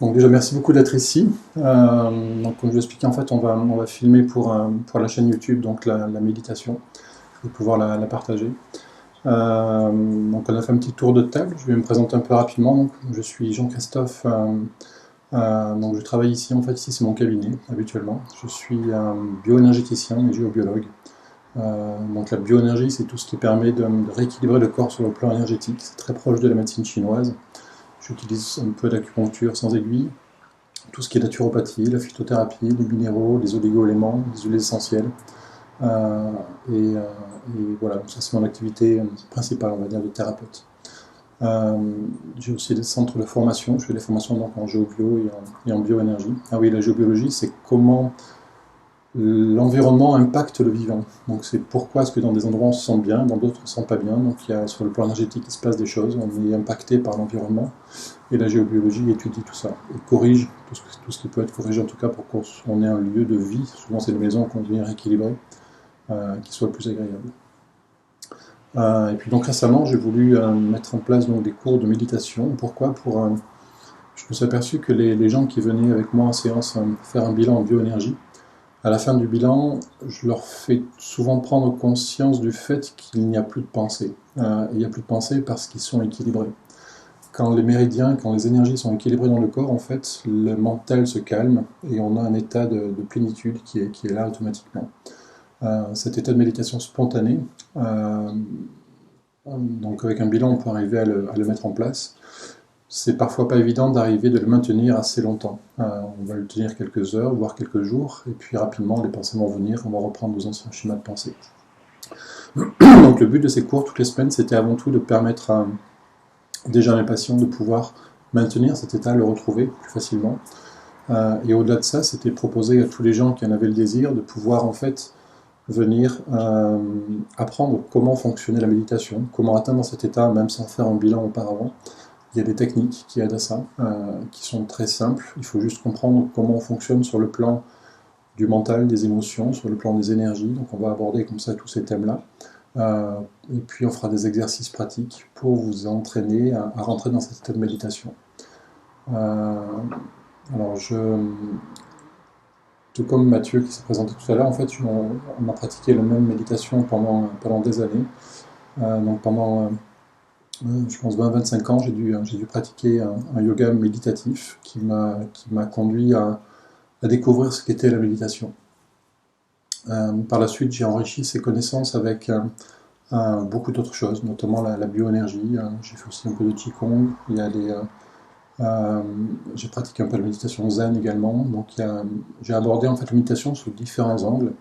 Donc déjà, merci beaucoup d'être ici. Donc comme je l'expliquais, en fait, on va filmer pour la chaîne YouTube donc la méditation et pouvoir la partager. Donc on a fait un petit tour de table. Je vais me présenter un peu rapidement. Donc, je suis Jean-Christophe. Donc je travaille ici. En fait, ici c'est mon cabinet habituellement. Je suis bioénergéticien et géobiologue. Donc la bioénergie, c'est tout ce qui permet de rééquilibrer le corps sur le plan énergétique. C'est très proche de la médecine chinoise. J'utilise un peu d'acupuncture sans aiguille, tout ce qui est naturopathie, la phytothérapie, les minéraux, les oligo-éléments, les huiles essentielles. Euh, et, euh, et voilà, ça c'est mon activité principale, on va dire, de thérapeute. Euh, j'ai aussi des centres de formation, je fais des formations donc en géobio et en bioénergie. Ah oui, la géobiologie, c'est comment l'environnement impacte le vivant. Donc c'est pourquoi est-ce que dans des endroits on se sent bien, dans d'autres on ne se sent pas bien. Donc il y a, sur le plan énergétique, il se passe des choses, on est impacté par l'environnement. Et la géobiologie étudie tout ça et corrige tout ce qui peut être corrigé, en tout cas pour qu'on ait un lieu de vie. Souvent, c'est une maison qu'on vient rééquilibrer, qui soit le plus agréable. Et puis donc récemment, j'ai voulu mettre en place donc, des cours de méditation. Pourquoi Je me suis aperçu que les gens qui venaient avec moi en séance faire un bilan en bioénergie, à la fin du bilan, je leur fais souvent prendre conscience du fait qu'il n'y a plus de pensée. Il n'y a plus de pensée parce qu'ils sont équilibrés. Quand les méridiens, quand les énergies sont équilibrées dans le corps, en fait, le mental se calme et on a un état de plénitude qui est là automatiquement. Cet état de méditation spontanée, donc avec un bilan, on peut arriver à le mettre en place. C'est parfois pas évident d'arriver de le maintenir assez longtemps. On va le tenir quelques heures, voire quelques jours, et puis rapidement les pensées vont venir, on va reprendre nos anciens schémas de pensée. Donc le but de ces cours toutes les semaines, c'était avant tout de permettre à déjà mes patients de pouvoir maintenir cet état, le retrouver plus facilement. Et au-delà de ça, c'était proposer à tous les gens qui en avaient le désir de pouvoir en fait venir apprendre comment fonctionnait la méditation, comment atteindre cet état même sans faire un bilan auparavant. Il y a des techniques qui aident à ça, qui sont très simples. Il faut juste comprendre comment on fonctionne sur le plan du mental, des émotions, sur le plan des énergies. Donc on va aborder comme ça tous ces thèmes-là. Et puis on fera des exercices pratiques pour vous entraîner à rentrer dans cet état de méditation. Euh, alors tout comme Mathieu qui s'est présenté tout à l'heure, en fait on a pratiqué la même méditation pendant des années. Donc pendant je pense 20-25 ans, j'ai dû pratiquer un yoga méditatif qui m'a conduit à découvrir ce qu'était la méditation. Par la suite, j'ai enrichi ces connaissances avec beaucoup d'autres choses, notamment la bioénergie. J'ai fait aussi un peu de Qigong. Euh, j'ai pratiqué un peu de méditation zen également. Donc j'ai abordé en fait la méditation sous différents angles.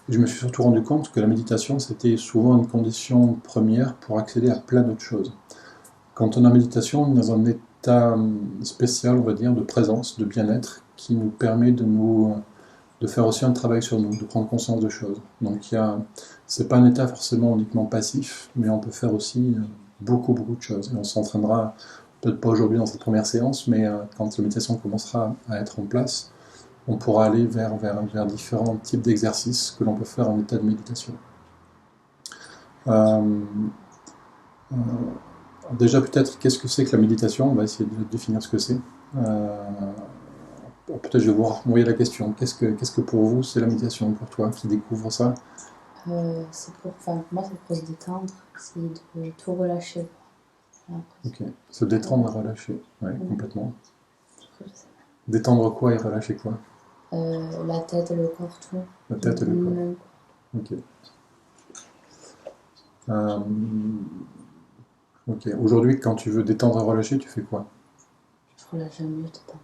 Et je me suis surtout rendu compte que la méditation, c'était souvent une condition première pour accéder à plein d'autres choses. Quand on est en méditation, on est dans un état spécial, on va dire, de présence, de bien-être, qui nous permet de faire aussi un travail sur nous, de prendre conscience de choses. Donc c'est pas un état forcément uniquement passif, mais on peut faire aussi beaucoup, beaucoup de choses. Et on s'entraînera, peut-être pas aujourd'hui dans cette première séance, mais quand la méditation commencera à être en place, on pourra aller vers différents types d'exercices que l'on peut faire en état de méditation. Euh, euh, Déjà peut-être, qu'est-ce que c'est que la méditation? On va essayer de définir ce que c'est. Euh, Peut-être je vais vous renvoyer la question. Qu'est-ce que pour vous c'est la méditation, pour toi qui découvre ça? Pour moi, c'est pour se détendre, c'est de tout relâcher. J'ai Ok. Se détendre et relâcher. Ouais, complètement. Détendre quoi et relâcher quoi? La tête, le corps, tout. La tête et le corps. Même, Ok. Euh, ok. Aujourd'hui, quand tu veux détendre et relâcher, tu fais quoi? je relâche jamais, je détends.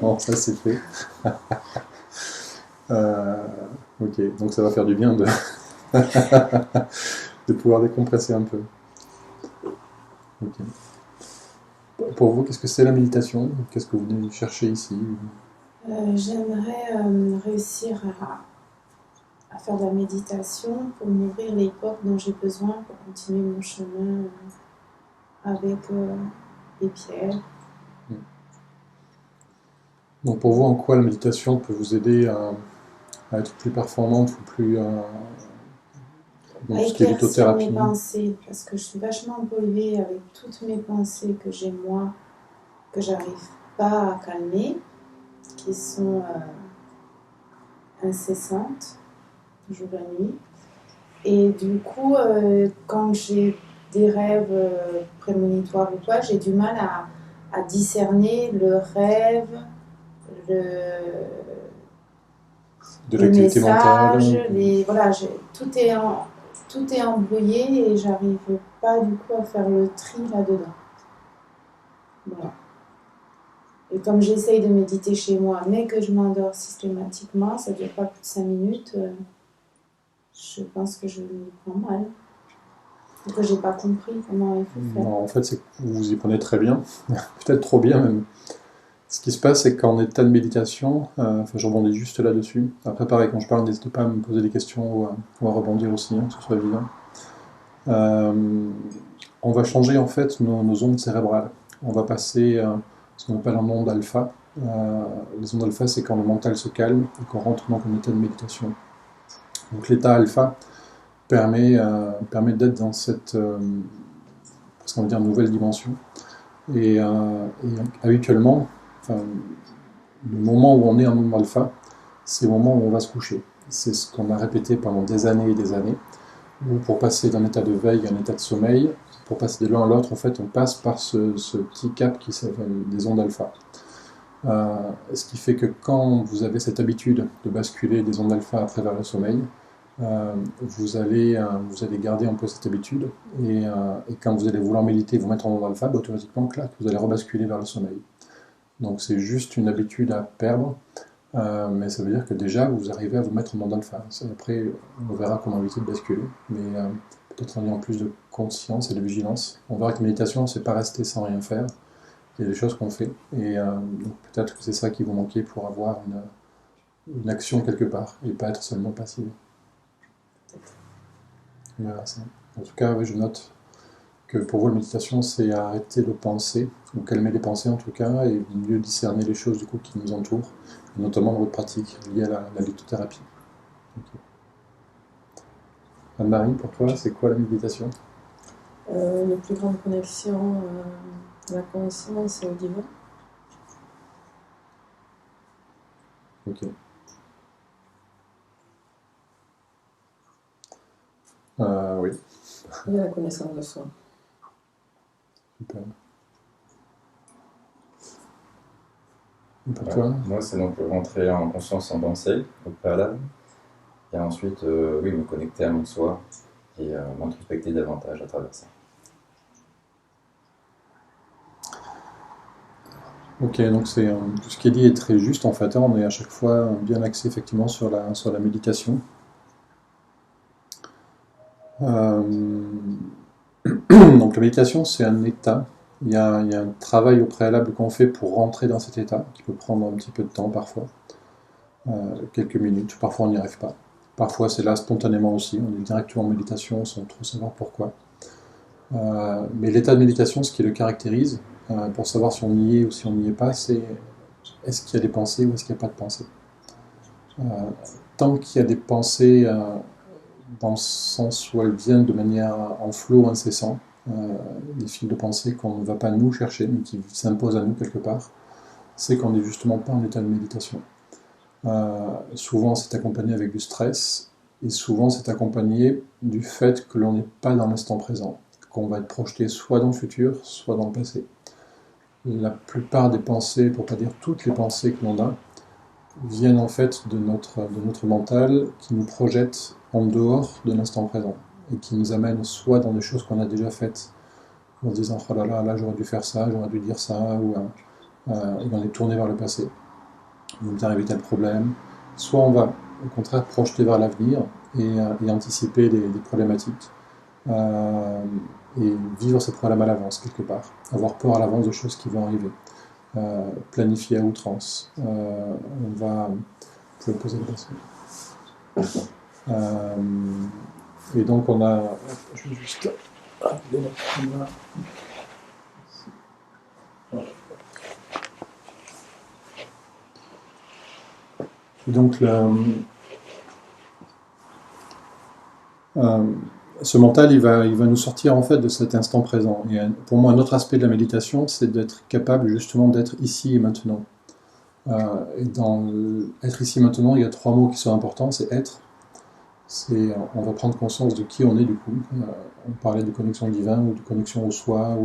Bon, ça c'est fait. Euh, ok. Donc ça va faire du bien de pouvoir décompresser un peu. Ok. Pour vous, qu'est-ce que c'est la méditation? Qu'est-ce que vous venez chercher ici? J'aimerais réussir à faire de la méditation pour m'ouvrir les portes dont j'ai besoin pour continuer mon chemin avec les pierres. Donc pour vous, en quoi la méditation peut vous aider à être plus performante ou plus dans À tout ce qui est éclaircir mes lithothérapie? pensées, parce que je suis vachement polluée avec toutes mes pensées que j'ai moi, que j'arrive pas à calmer, qui sont incessantes, jour et nuit. Et du coup, quand j'ai des rêves prémonitoires ou quoi, j'ai du mal à discerner le rêve, De les l'activité mentale. messages, voilà, tout est embrouillé et j'arrive pas du coup à faire le tri là-dedans. Voilà. Et comme j'essaye de méditer chez moi, mais que je m'endors systématiquement, ça ne dure pas plus de 5 minutes, je pense que je m'y prends mal. Ou que j'ai pas compris comment il faut faire. Non, en fait, c'est que vous vous y prenez très bien, peut-être trop bien même. Ce qui se passe, c'est qu'en état de méditation, enfin, je rebondis juste là-dessus. Après, pareil, quand je parle, n'hésitez pas à me poser des questions ou à rebondir aussi, hein, que ce soit évident. On va changer en fait nos ondes cérébrales. On va passer ce qu'on appelle un monde alpha. Les ondes alpha, c'est quand le mental se calme et qu'on rentre donc en état de méditation. Donc l'état alpha permet d'être dans cette parce qu'on va dire nouvelle dimension. Et habituellement, enfin, le moment où on est en monde alpha, c'est le moment où on va se coucher. C'est ce qu'on a répété pendant des années et des années. Où pour passer d'un état de veille à un état de sommeil, pour passer de l'un à l'autre, en fait, on passe par ce petit cap qui s'appelle des ondes alpha. Ce qui fait que quand vous avez cette habitude de basculer des ondes alpha après vers le sommeil, vous allez garder un peu cette habitude et quand vous allez vouloir méditer, vous mettre en onde alpha, automatiquement, clac, vous allez rebasculer vers le sommeil. Donc c'est juste une habitude à perdre, mais ça veut dire que déjà vous arrivez à vous mettre en onde alpha. Après, on verra comment éviter de basculer, mais peut-être en ayant plus de conscience et de vigilance. On verra que la méditation, c'est pas rester sans rien faire. Il y a des choses qu'on fait, et donc peut-être que c'est ça qui vous manquait pour avoir une action quelque part, et pas être seulement passif. On verra ça. En tout cas, oui, je note que pour vous, la méditation, c'est arrêter de penser, ou calmer les pensées en tout cas, et mieux discerner les choses du coup qui nous entourent, et notamment dans votre pratique liée à la lithothérapie. Okay. Anne-Marie, pour toi, c'est quoi la méditation ? Une plus grande connexion à la conscience et au divin. Ok. Oui. Et la connaissance de soi. Super. Et pour toi ? Moi, c'est donc rentrer en conscience en pensée, au préalable, et ensuite, oui, me connecter à mon soi et m'introspecter davantage à travers ça. Ok, donc tout ce qui est dit est très juste en fait, hein, on est à chaque fois bien axé effectivement sur la méditation. Donc la méditation c'est un état, il y a un travail au préalable qu'on fait pour rentrer dans cet état, qui peut prendre un petit peu de temps parfois, quelques minutes, parfois on n'y arrive pas. Parfois c'est là spontanément aussi, on est directement en méditation sans trop savoir pourquoi. Mais l'état de méditation, ce qui le caractérise, pour savoir si on y est ou si on n'y est pas, c'est est-ce qu'il y a des pensées ou est-ce qu'il n'y a pas de pensées. Tant qu'il y a des pensées dans le sens où elles viennent de manière en flot incessant, des fils de pensée qu'on ne va pas nous chercher, mais qui s'imposent à nous quelque part, c'est qu'on n'est justement pas en état de méditation. Souvent c'est accompagné avec du stress, et souvent c'est accompagné du fait que l'on n'est pas dans l'instant présent, qu'on va être projeté soit dans le futur, soit dans le passé. La plupart des pensées, pour ne pas dire toutes les pensées que l'on a, viennent en fait de notre mental qui nous projette en dehors de l'instant présent et qui nous amène soit dans des choses qu'on a déjà faites en se disant oh là j'aurais dû faire ça, j'aurais dû dire ça, ou on est tourné vers le passé, il m'est arrivé tel problème, soit on va au contraire projeter vers l'avenir et anticiper des problématiques et vivre ces problèmes à l'avance quelque part, avoir peur à l'avance de choses qui vont arriver. Planifier à outrance. On va. Vous pouvez me poser la question. Et donc on a. Je vais juste. Et donc ce mental, il va nous sortir en fait de cet instant présent. Et pour moi, un autre aspect de la méditation, c'est d'être capable justement d'être ici et maintenant. Et dans être ici et maintenant, il y a 3 mots qui sont importants, c'est être. On va prendre conscience de qui on est du coup. On parlait de connexion divine ou de connexion au soi.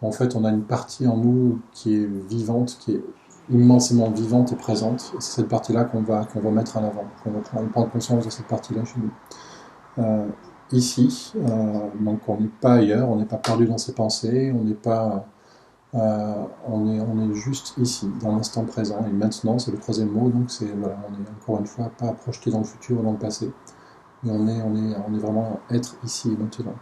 En fait, on a une partie en nous qui est vivante, qui est immensément vivante et présente. Et c'est cette partie-là qu'on va mettre en avant. On va prendre conscience de cette partie-là chez nous. Ici, donc on n'est pas ailleurs, on n'est pas perdu dans ses pensées, on n'est pas, on est juste ici, dans l'instant présent. Et maintenant, c'est le 3e mot, donc c'est voilà, on est encore une fois pas projeté dans le futur ou dans le passé, mais on est vraiment être ici et maintenant.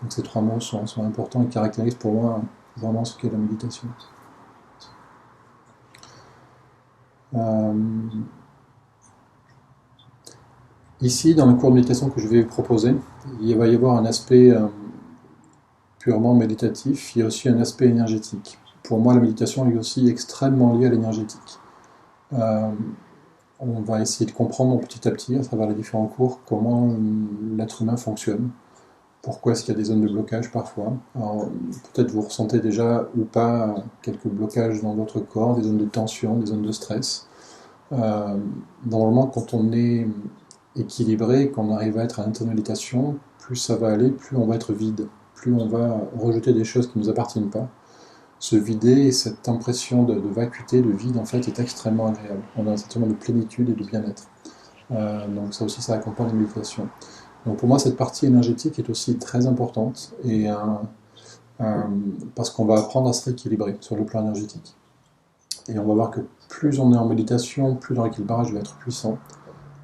Donc ces 3 mots sont importants et caractérisent pour moi vraiment ce qu'est la méditation. Ici, dans le cours de méditation que je vais vous proposer, il va y avoir un aspect purement méditatif, il y a aussi un aspect énergétique. Pour moi, la méditation est aussi extrêmement liée à l'énergétique. On va essayer de comprendre petit à petit, à travers les différents cours, comment l'être humain fonctionne. Pourquoi est-ce qu'il y a des zones de blocage parfois. Alors, peut-être vous ressentez déjà ou pas quelques blocages dans votre corps, des zones de tension, des zones de stress. Normalement, quand on est équilibré, quand on arrive à être à l'état de méditation, plus ça va aller, plus on va être vide, plus on va rejeter des choses qui ne nous appartiennent pas. Se vider, cette impression de vacuité, de vide, en fait, est extrêmement agréable. On a un sentiment de plénitude et de bien-être. Donc ça aussi, ça accompagne la méditation. Donc pour moi, cette partie énergétique est aussi très importante, et parce qu'on va apprendre à se rééquilibrer sur le plan énergétique. Et on va voir que plus on est en méditation, plus le rééquilibrage va être puissant,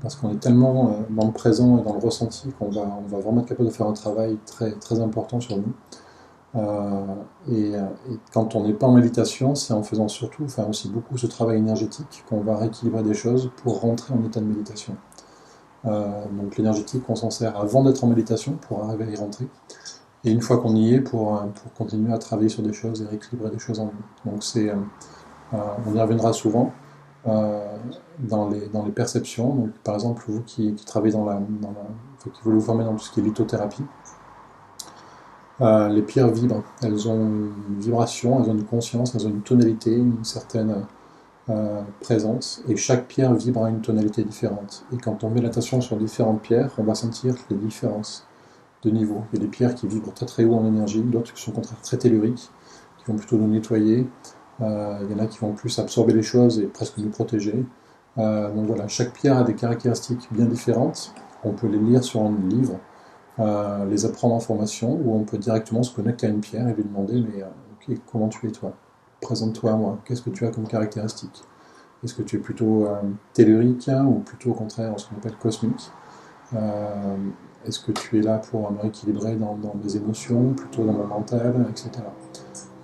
parce qu'on est tellement dans le présent et dans le ressenti qu'on va vraiment être capable de faire un travail très, très important sur nous. Et quand on n'est pas en méditation, c'est en faisant surtout, enfin aussi beaucoup ce travail énergétique qu'on va rééquilibrer des choses pour rentrer en état de méditation. Donc l'énergétique, on s'en sert avant d'être en méditation pour arriver à y rentrer, et une fois qu'on y est, pour continuer à travailler sur des choses et rééquilibrer des choses en nous. Donc on y reviendra souvent dans les perceptions. Donc, par exemple, vous qui travaillez qui voulez vous former dans tout ce qui est lithothérapie, les pierres vibrent, elles ont une vibration, elles ont une conscience, elles ont une tonalité, une certaine présence, et chaque pierre vibre à une tonalité différente. Et quand on met l'attention sur différentes pierres, on va sentir les différences de niveau. Il y a des pierres qui vibrent très très haut en énergie, d'autres qui sont au contraire très telluriques, qui vont plutôt nous nettoyer. Il y en a qui vont plus absorber les choses et presque nous protéger. Donc voilà, chaque pierre a des caractéristiques bien différentes. On peut les lire sur un livre, les apprendre en formation, ou on peut directement se connecter à une pierre et lui demander mais ok, comment tu es toi? Présente-toi à moi, qu'est-ce que tu as comme caractéristiques? Est-ce que tu es plutôt tellurique, hein, ou plutôt au contraire ce qu'on appelle cosmique? Est-ce que tu es là pour me rééquilibrer dans mes émotions, plutôt dans mon mental, etc.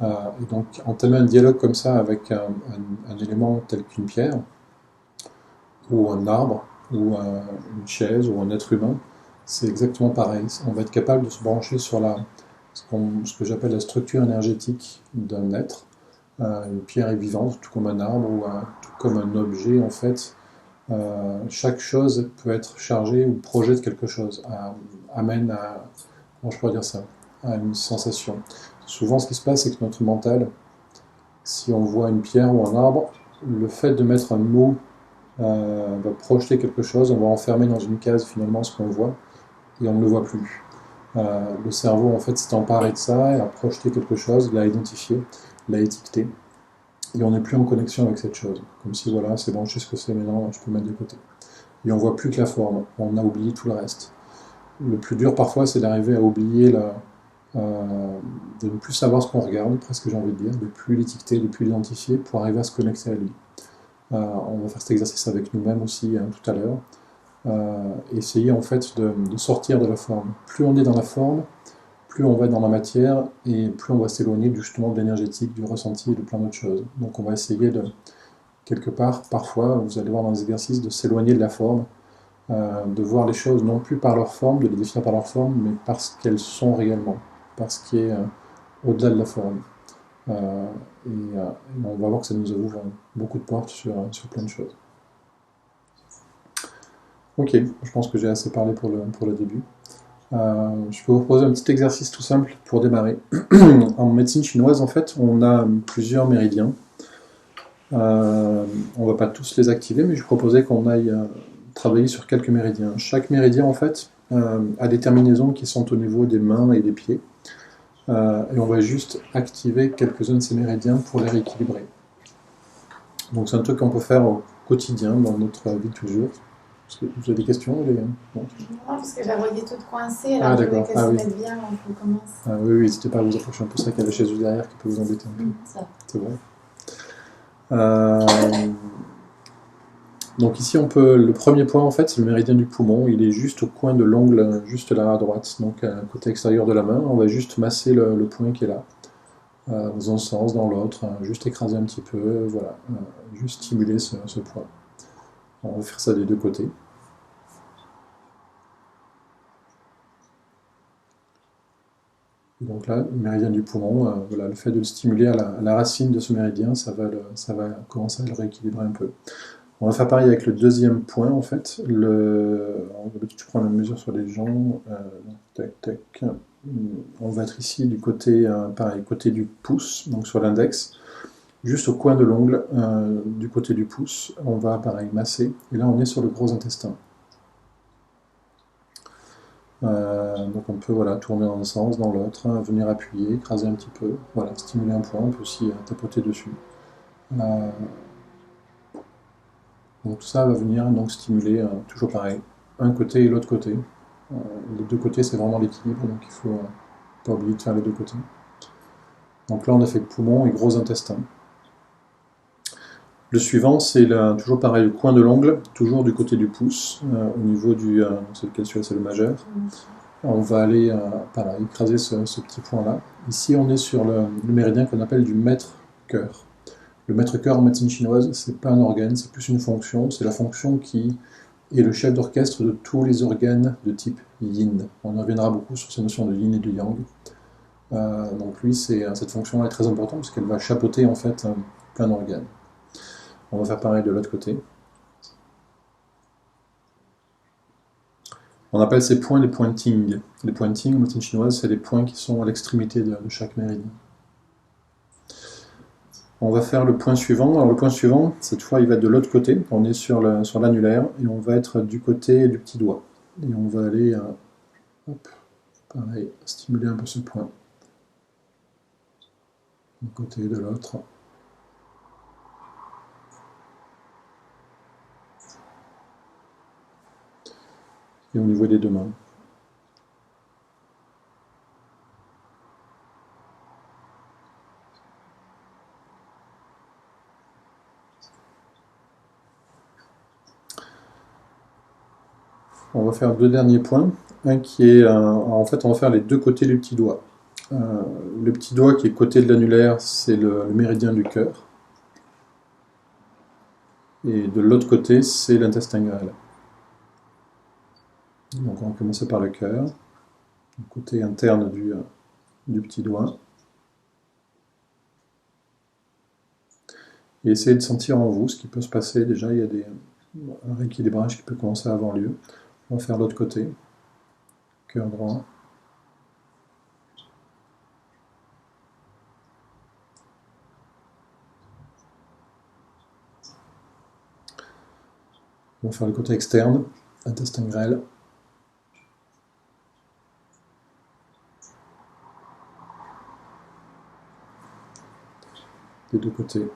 Et donc entamer un dialogue comme ça avec un élément tel qu'une pierre, ou un arbre, ou une chaise, ou un être humain, c'est exactement pareil. On va être capable de se brancher sur ce que j'appelle la structure énergétique d'un être. Une pierre est vivante, tout comme un arbre, ou tout comme un objet, en fait. Chaque chose peut être chargée ou projette quelque chose, amène à, comment je pourrais dire ça, à une sensation. Souvent, ce qui se passe, c'est que notre mental, si on voit une pierre ou un arbre, le fait de mettre un mot va projeter quelque chose, on va enfermer dans une case finalement ce qu'on voit, et on ne le voit plus. Le cerveau, en fait, s'est emparé de ça, et a projeté quelque chose, l'a identifié, l'a étiqueté, et on n'est plus en connexion avec cette chose. Comme si, voilà, c'est bon, je sais ce que c'est, maintenant je peux le mettre de côté. Et on voit plus que la forme, on a oublié tout le reste. Le plus dur parfois, c'est d'arriver à oublier de ne plus savoir ce qu'on regarde, presque j'ai envie de dire, de plus l'étiqueter, de plus l'identifier, pour arriver à se connecter à lui. On va faire cet exercice avec nous-mêmes aussi, hein, tout à l'heure. Essayer en fait de sortir de la forme. Plus on est dans la forme, plus on va être dans la matière, et plus on va s'éloigner justement de l'énergétique, du ressenti et de plein d'autres choses. Donc on va essayer de, quelque part, parfois, vous allez voir dans les exercices, de s'éloigner de la forme, de voir les choses non plus par leur forme, de les définir par leur forme, mais par ce qu'elles sont réellement, par ce qui est au-delà de la forme. Et on va voir que ça nous ouvre beaucoup de portes sur plein de choses. Ok, je pense que j'ai assez parlé pour le début. Je peux vous proposer un petit exercice tout simple pour démarrer. En médecine chinoise, en fait, on a plusieurs méridiens. On ne va pas tous les activer, mais je proposais qu'on aille travailler sur quelques méridiens. Chaque méridien, en fait, a des terminaisons qui sont au niveau des mains et des pieds. Et on va juste activer quelques-uns de ces méridiens pour les rééquilibrer. Donc c'est un truc qu'on peut faire au quotidien, dans notre vie de toujours. Est-ce que vous avez des questions non, Non, parce que je la voyais toute coincée, Ah, alors je voulais d'accord. qu'elle Ah, se oui. mette bien avant qu'on commence. Oui, oui, n'hésitez pas à vous approcher un peu ça qu'il y a la chaise du derrière qui peut vous embêter un peu. Ça. C'est vrai. Donc ici, on peut. Le premier point, en fait, c'est le méridien du poumon. Il est juste au coin de l'ongle, juste là à droite, donc côté extérieur de la main. On va juste masser le point qui est là, dans un sens, dans l'autre, juste écraser un petit peu, voilà, juste stimuler ce point. On va faire ça des deux côtés. Donc là, le méridien du poumon, voilà, le fait de le stimuler à la racine de ce méridien, ça va commencer à le rééquilibrer un peu. On va faire pareil avec le deuxième point, en fait. Tu prends la mesure sur les jambes. Tac, tac. On va être ici du côté, pareil, côté du pouce, donc sur l'index. Juste au coin de l'ongle, du côté du pouce, on va, pareil, masser. Et là, on est sur le gros intestin. Donc on peut voilà, tourner dans un sens, dans l'autre, venir appuyer, écraser un petit peu, voilà, stimuler un point, on peut aussi tapoter dessus. Donc tout ça va venir donc stimuler toujours pareil, un côté et l'autre côté. Les deux côtés c'est vraiment l'équilibre, donc il faut pas oublier de faire les deux côtés. Donc là on a fait poumon et gros intestin. Le suivant c'est toujours pareil, le coin de l'ongle, toujours du côté du pouce, au niveau du... c'est lequel celui-là, c'est le majeur. On va aller pareil, écraser ce petit point-là. Ici on est sur le méridien qu'on appelle du maître-cœur. Le maître-cœur en médecine chinoise, c'est pas un organe, c'est plus une fonction. C'est la fonction qui est le chef d'orchestre de tous les organes de type yin. On y reviendra beaucoup sur ces notions de yin et de yang. Donc lui, cette fonction-là est très importante parce qu'elle va chapeauter en fait plein d'organes. On va faire pareil de l'autre côté. On appelle ces points les points Ting. Les points Ting en médecine chinoise, c'est les points qui sont à l'extrémité de chaque méridien. On va faire le point suivant. Alors le point suivant, cette fois, il va être de l'autre côté. On est sur l'annulaire et on va être du côté du petit doigt. Et on va aller, hop, pareil, stimuler un peu ce point. D'un côté et de l'autre. Et au niveau des deux mains. On va faire deux derniers points. Un qui est, en fait, on va faire les deux côtés du petit doigt. Le petit doigt qui est côté de l'annulaire, c'est le méridien du cœur. Et de l'autre côté, c'est l'intestin grêle. Donc on va commencer par le cœur, le côté interne du petit doigt. Et essayez de sentir en vous ce qui peut se passer. Déjà, il y a un rééquilibrage qui peut commencer à avoir lieu. On va faire l'autre côté, cœur droit. On va faire le côté externe, intestin grêle. Des deux côtés.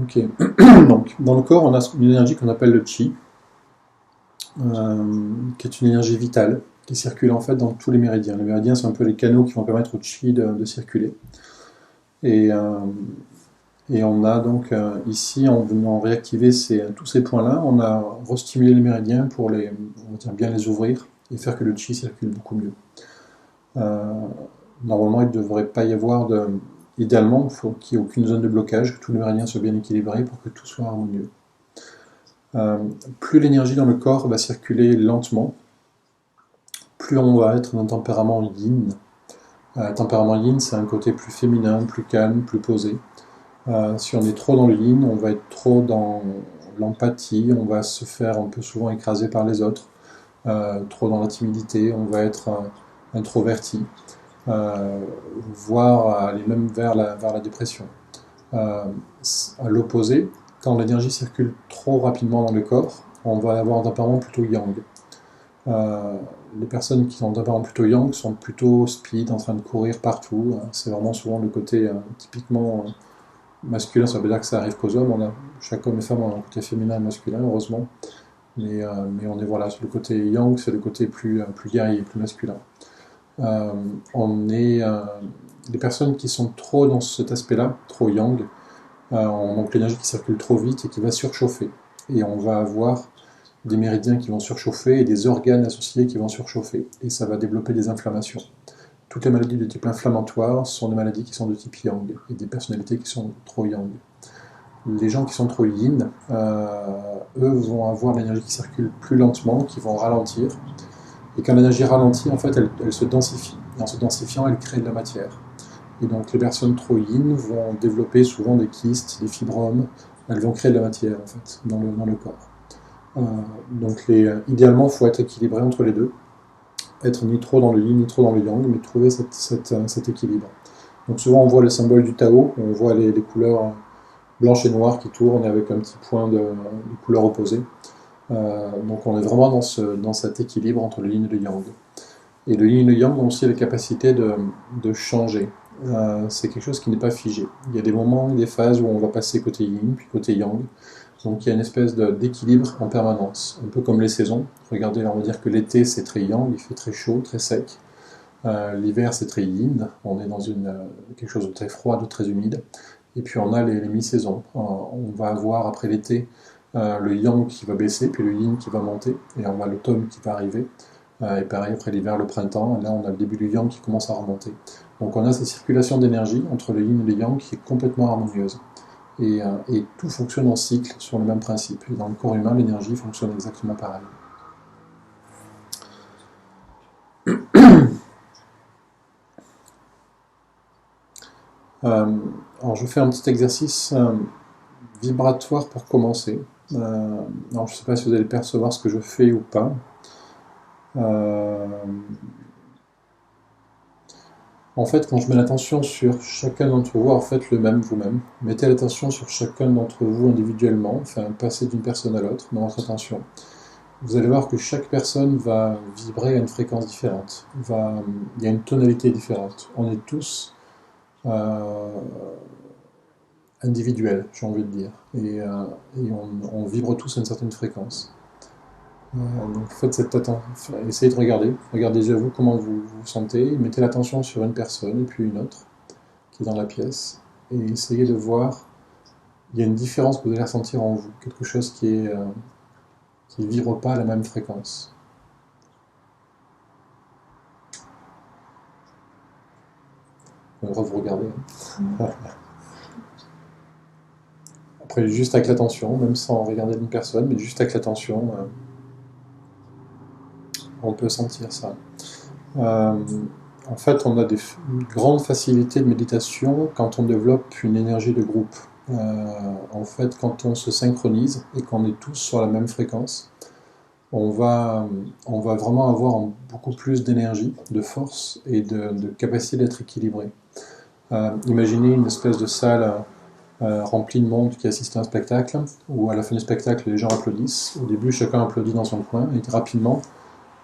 Ok, donc dans le corps on a une énergie qu'on appelle le Qi, qui est une énergie vitale, qui circule en fait dans tous les méridiens. Les méridiens sont un peu les canaux qui vont permettre au Qi de circuler. Et on a donc ici, en venant réactiver tous ces points-là, on a restimulé les méridiens pour on va dire, bien les ouvrir et faire que le Qi circule beaucoup mieux. Normalement, il ne devrait pas y avoir idéalement, il faut qu'il n'y ait aucune zone de blocage, que tous les méridiens soient bien équilibrés pour que tout soit harmonieux. Plus l'énergie dans le corps va circuler lentement, plus on va être d'un tempérament yin, Tempérament yin, c'est un côté plus féminin, plus calme, plus posé. Si on est trop dans le yin, on va être trop dans l'empathie, on va se faire un peu souvent écraser par les autres, trop dans la timidité, on va être introverti, voire aller même vers la dépression. À l'opposé, quand l'énergie circule trop rapidement dans le corps, on va avoir un tempérament plutôt yang. Les personnes qui ont un tempérament plutôt yang sont plutôt speed, en train de courir partout. C'est vraiment souvent le côté typiquement masculin. Ça veut dire que ça arrive qu'aux hommes. Chaque homme et femme ont un côté féminin et masculin, heureusement. Mais on est voilà, sur le côté yang, c'est le côté plus guerrier, plus masculin. Les personnes qui sont trop dans cet aspect-là, trop yang, ont donc l'énergie qui circule trop vite et qui va surchauffer. Et on va avoir des méridiens qui vont surchauffer et des organes associés qui vont surchauffer. Et ça va développer des inflammations. Toutes les maladies de type inflammatoire sont des maladies qui sont de type yang et des personnalités qui sont trop yang. Les gens qui sont trop yin, eux vont avoir l'énergie qui circule plus lentement, qui vont ralentir. Et quand l'énergie ralentit, en fait, elle se densifie. Et en se densifiant, elle crée de la matière. Et donc les personnes trop yin vont développer souvent des kystes, des fibromes. Elles vont créer de la matière, en fait, dans le corps. Donc idéalement, il faut être équilibré entre les deux. Être ni trop dans le yin, ni trop dans le yang, mais trouver cet équilibre. Donc souvent, on voit le symbole du Tao, on voit les couleurs blanches et noires qui tournent avec un petit point de couleurs opposées. Donc on est vraiment dans cet équilibre entre le yin et le yang. Et le yin et le yang ont aussi la capacité de changer. C'est quelque chose qui n'est pas figé. Il y a des moments, des phases où on va passer côté yin, puis côté yang. Donc il y a une espèce d'équilibre en permanence, un peu comme les saisons. Regardez, on va dire que l'été c'est très yang, il fait très chaud, très sec. L'hiver c'est très yin, on est dans quelque chose de très froid, de très humide. Et puis on a les mi-saisons. On va avoir après l'été le yang qui va baisser, puis le yin qui va monter, et on a l'automne qui va arriver. Et pareil après l'hiver, le printemps, là on a le début du yang qui commence à remonter. Donc on a cette circulation d'énergie entre le yin et le yang qui est complètement harmonieuse. Et tout fonctionne en cycle sur le même principe. Et dans le corps humain, l'énergie fonctionne exactement pareil. Alors je fais un petit exercice vibratoire pour commencer. Alors je ne sais pas si vous allez percevoir ce que je fais ou pas. En fait, quand je mets l'attention sur chacun d'entre vous, faites le même vous-même. Mettez l'attention sur chacun d'entre vous individuellement, enfin passer d'une personne à l'autre dans votre attention. Vous allez voir que chaque personne va vibrer à une fréquence différente. Il y a une tonalité différente. On est tous individuels, j'ai envie de dire. Et on vibre tous à une certaine fréquence. Donc faites cette attention, essayez de regardez déjà vous comment vous vous sentez, mettez l'attention sur une personne et puis une autre qui est dans la pièce, et essayez de voir, il y a une différence que vous allez ressentir en vous, quelque chose qui ne vibre pas à la même fréquence. Vous avez le droit de vous regarder. Après, juste avec l'attention, même sans regarder une personne, mais juste avec l'attention, on peut sentir ça. En fait, on a une grande facilité de méditation quand on développe une énergie de groupe. En fait, quand on se synchronise et qu'on est tous sur la même fréquence, on va vraiment avoir beaucoup plus d'énergie, de force et de capacité d'être équilibré. Imaginez une espèce de salle remplie de monde qui assiste à un spectacle, où à la fin du spectacle, les gens applaudissent. Au début, chacun applaudit dans son coin, et rapidement,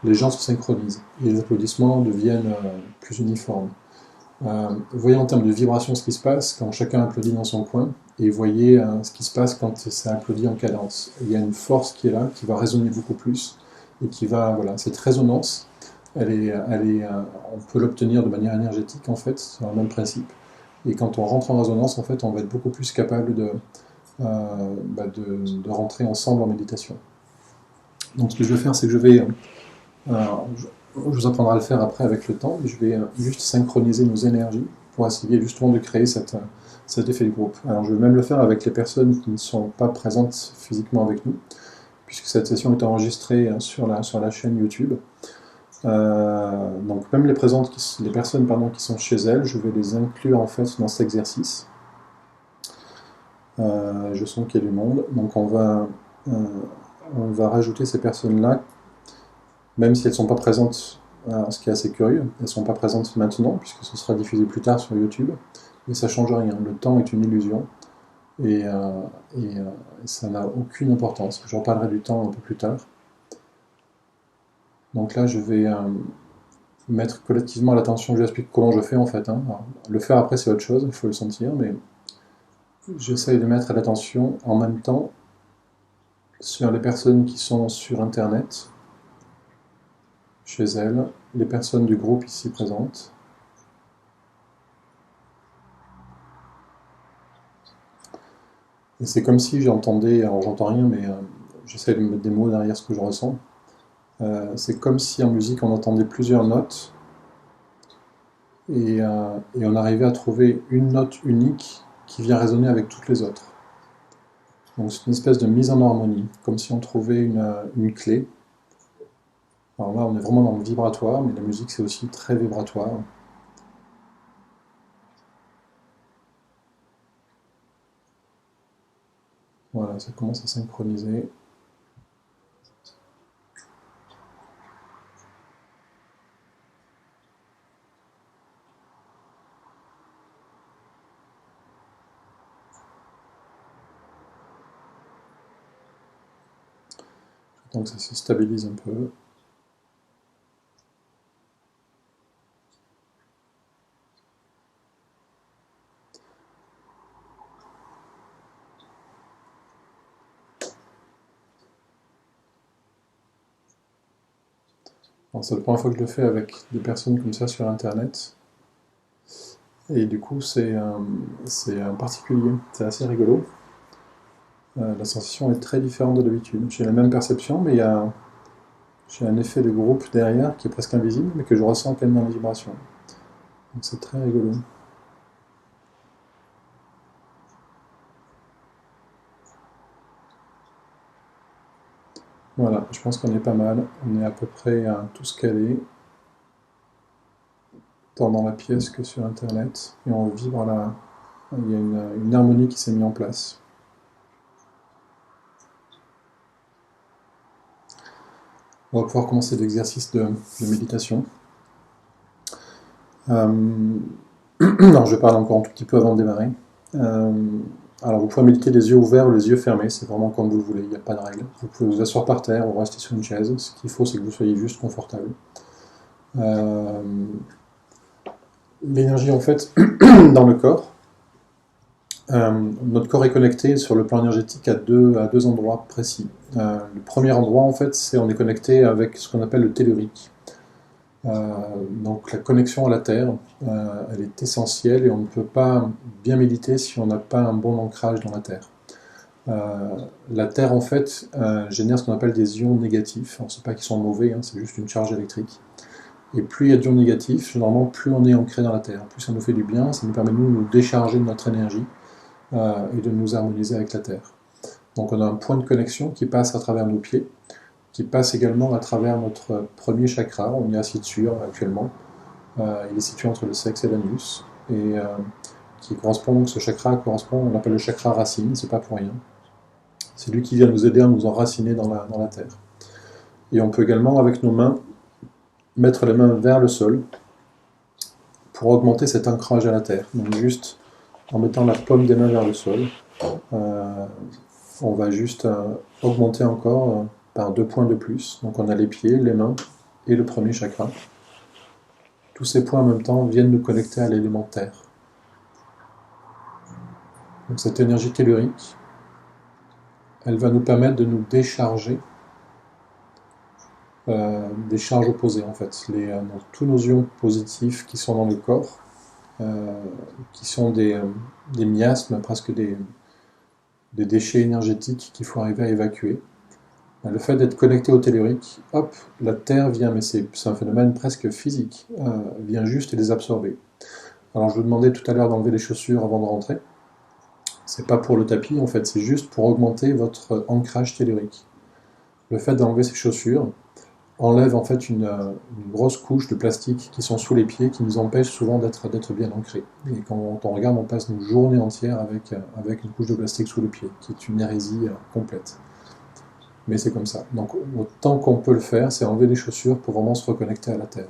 les gens se synchronisent, et les applaudissements deviennent plus uniformes. Voyez en termes de vibration ce qui se passe quand chacun applaudit dans son coin, et voyez ce qui se passe quand c'est applaudi en cadence. Il y a une force qui est là, qui va résonner beaucoup plus, et qui va, voilà, cette résonance, on peut l'obtenir de manière énergétique en fait, c'est le même principe. Et quand on rentre en résonance, en fait, on va être beaucoup plus capable de rentrer ensemble en méditation. Donc ce que je vais faire, c'est que je vais... je vous apprendrai à le faire après avec le temps, mais je vais juste synchroniser nos énergies pour essayer justement de créer cet effet de groupe. Alors je vais même le faire avec les personnes qui ne sont pas présentes physiquement avec nous, puisque cette session est enregistrée sur la chaîne YouTube. Donc même les personnes pardon, qui sont chez elles, je vais les inclure en fait dans cet exercice. Je sens qu'il y a du monde, donc on va rajouter ces personnes-là, même si elles ne sont pas présentes, ce qui est assez curieux, elles ne sont pas présentes maintenant, puisque ce sera diffusé plus tard sur YouTube, mais ça ne change rien, le temps est une illusion, et, euh, et, euh, et ça n'a aucune importance. J'en parlerai du temps un peu plus tard. Donc là, je vais mettre collectivement l'attention, je vous explique comment je fais en fait. Hein. Alors, le faire après, c'est autre chose, il faut le sentir, mais j'essaye de mettre l'attention en même temps sur les personnes qui sont sur Internet, chez elles, les personnes du groupe ici présentes. Et c'est comme si j'entendais, alors j'entends rien, mais j'essaie de mettre des mots derrière ce que je ressens. C'est comme si en musique on entendait plusieurs notes et on arrivait à trouver une note unique qui vient résonner avec toutes les autres. Donc c'est une espèce de mise en harmonie, comme si on trouvait une clé. Alors là on est vraiment dans le vibratoire, mais la musique c'est aussi très vibratoire. Voilà, ça commence à synchroniser. Donc ça se stabilise un peu. C'est la première fois que je le fais avec des personnes comme ça sur Internet. Et du coup, c'est particulier, c'est assez rigolo. La sensation est très différente de d'habitude. J'ai la même perception, mais j'ai un effet de groupe derrière qui est presque invisible, mais que je ressens quand même dans les vibrations. Donc c'est très rigolo. Voilà, je pense qu'on est pas mal. On est à peu près à tout ce calé, tant dans la pièce que sur Internet. Et on vibre là. Il y a une harmonie qui s'est mise en place. On va pouvoir commencer l'exercice de méditation. Alors je parle encore un tout petit peu avant de démarrer. Alors vous pouvez méditer les yeux ouverts ou les yeux fermés, c'est vraiment comme vous le voulez, il n'y a pas de règle. Vous pouvez vous asseoir par terre ou rester sur une chaise, ce qu'il faut c'est que vous soyez juste confortable. L'énergie en fait dans le corps, notre corps est connecté sur le plan énergétique à deux endroits précis. Le premier endroit en fait c'est on est connecté avec ce qu'on appelle le tellurique. Donc la connexion à la Terre, elle est essentielle et on ne peut pas bien méditer si on n'a pas un bon ancrage dans la Terre. La Terre en fait génère ce qu'on appelle des ions négatifs. Alors c'est pas qu'ils sont mauvais, hein, c'est juste une charge électrique. Et plus il y a d'ions négatifs, généralement plus on est ancré dans la Terre. Plus ça nous fait du bien, ça nous permet de nous décharger de notre énergie et de nous harmoniser avec la Terre. Donc on a un point de connexion qui passe à travers nos pieds, qui passe également à travers notre premier chakra, on est assis dessus actuellement. Il est situé entre le sexe et l'anus, et qui correspond, ce chakra correspond, on l'appelle le chakra racine, c'est pas pour rien. C'est lui qui vient nous aider à nous enraciner dans la terre. Et on peut également, avec nos mains, mettre les mains vers le sol pour augmenter cet ancrage à la terre. Donc juste en mettant la paume des mains vers le sol, on va juste augmenter encore par 2 points de plus. Donc on a les pieds, les mains et le premier chakra. Tous ces points en même temps viennent nous connecter à l'élément terre. Donc cette énergie tellurique, elle va nous permettre de nous décharger des charges opposées en fait. Donc, tous nos ions positifs qui sont dans le corps, qui sont des miasmes, presque des déchets énergétiques qu'il faut arriver à évacuer. Le fait d'être connecté au tellurique, hop, la Terre vient, mais c'est un phénomène presque physique, vient juste les absorber. Alors je vous demandais tout à l'heure d'enlever les chaussures avant de rentrer. C'est pas pour le tapis en fait, c'est juste pour augmenter votre ancrage tellurique. Le fait d'enlever ces chaussures, enlève en fait une grosse couche de plastique qui sont sous les pieds, qui nous empêche souvent d'être bien ancrés. Et quand on regarde, on passe une journée entière avec une couche de plastique sous le pied, qui est une hérésie complète. Mais c'est comme ça. Donc autant qu'on peut le faire, c'est enlever les chaussures pour vraiment se reconnecter à la terre.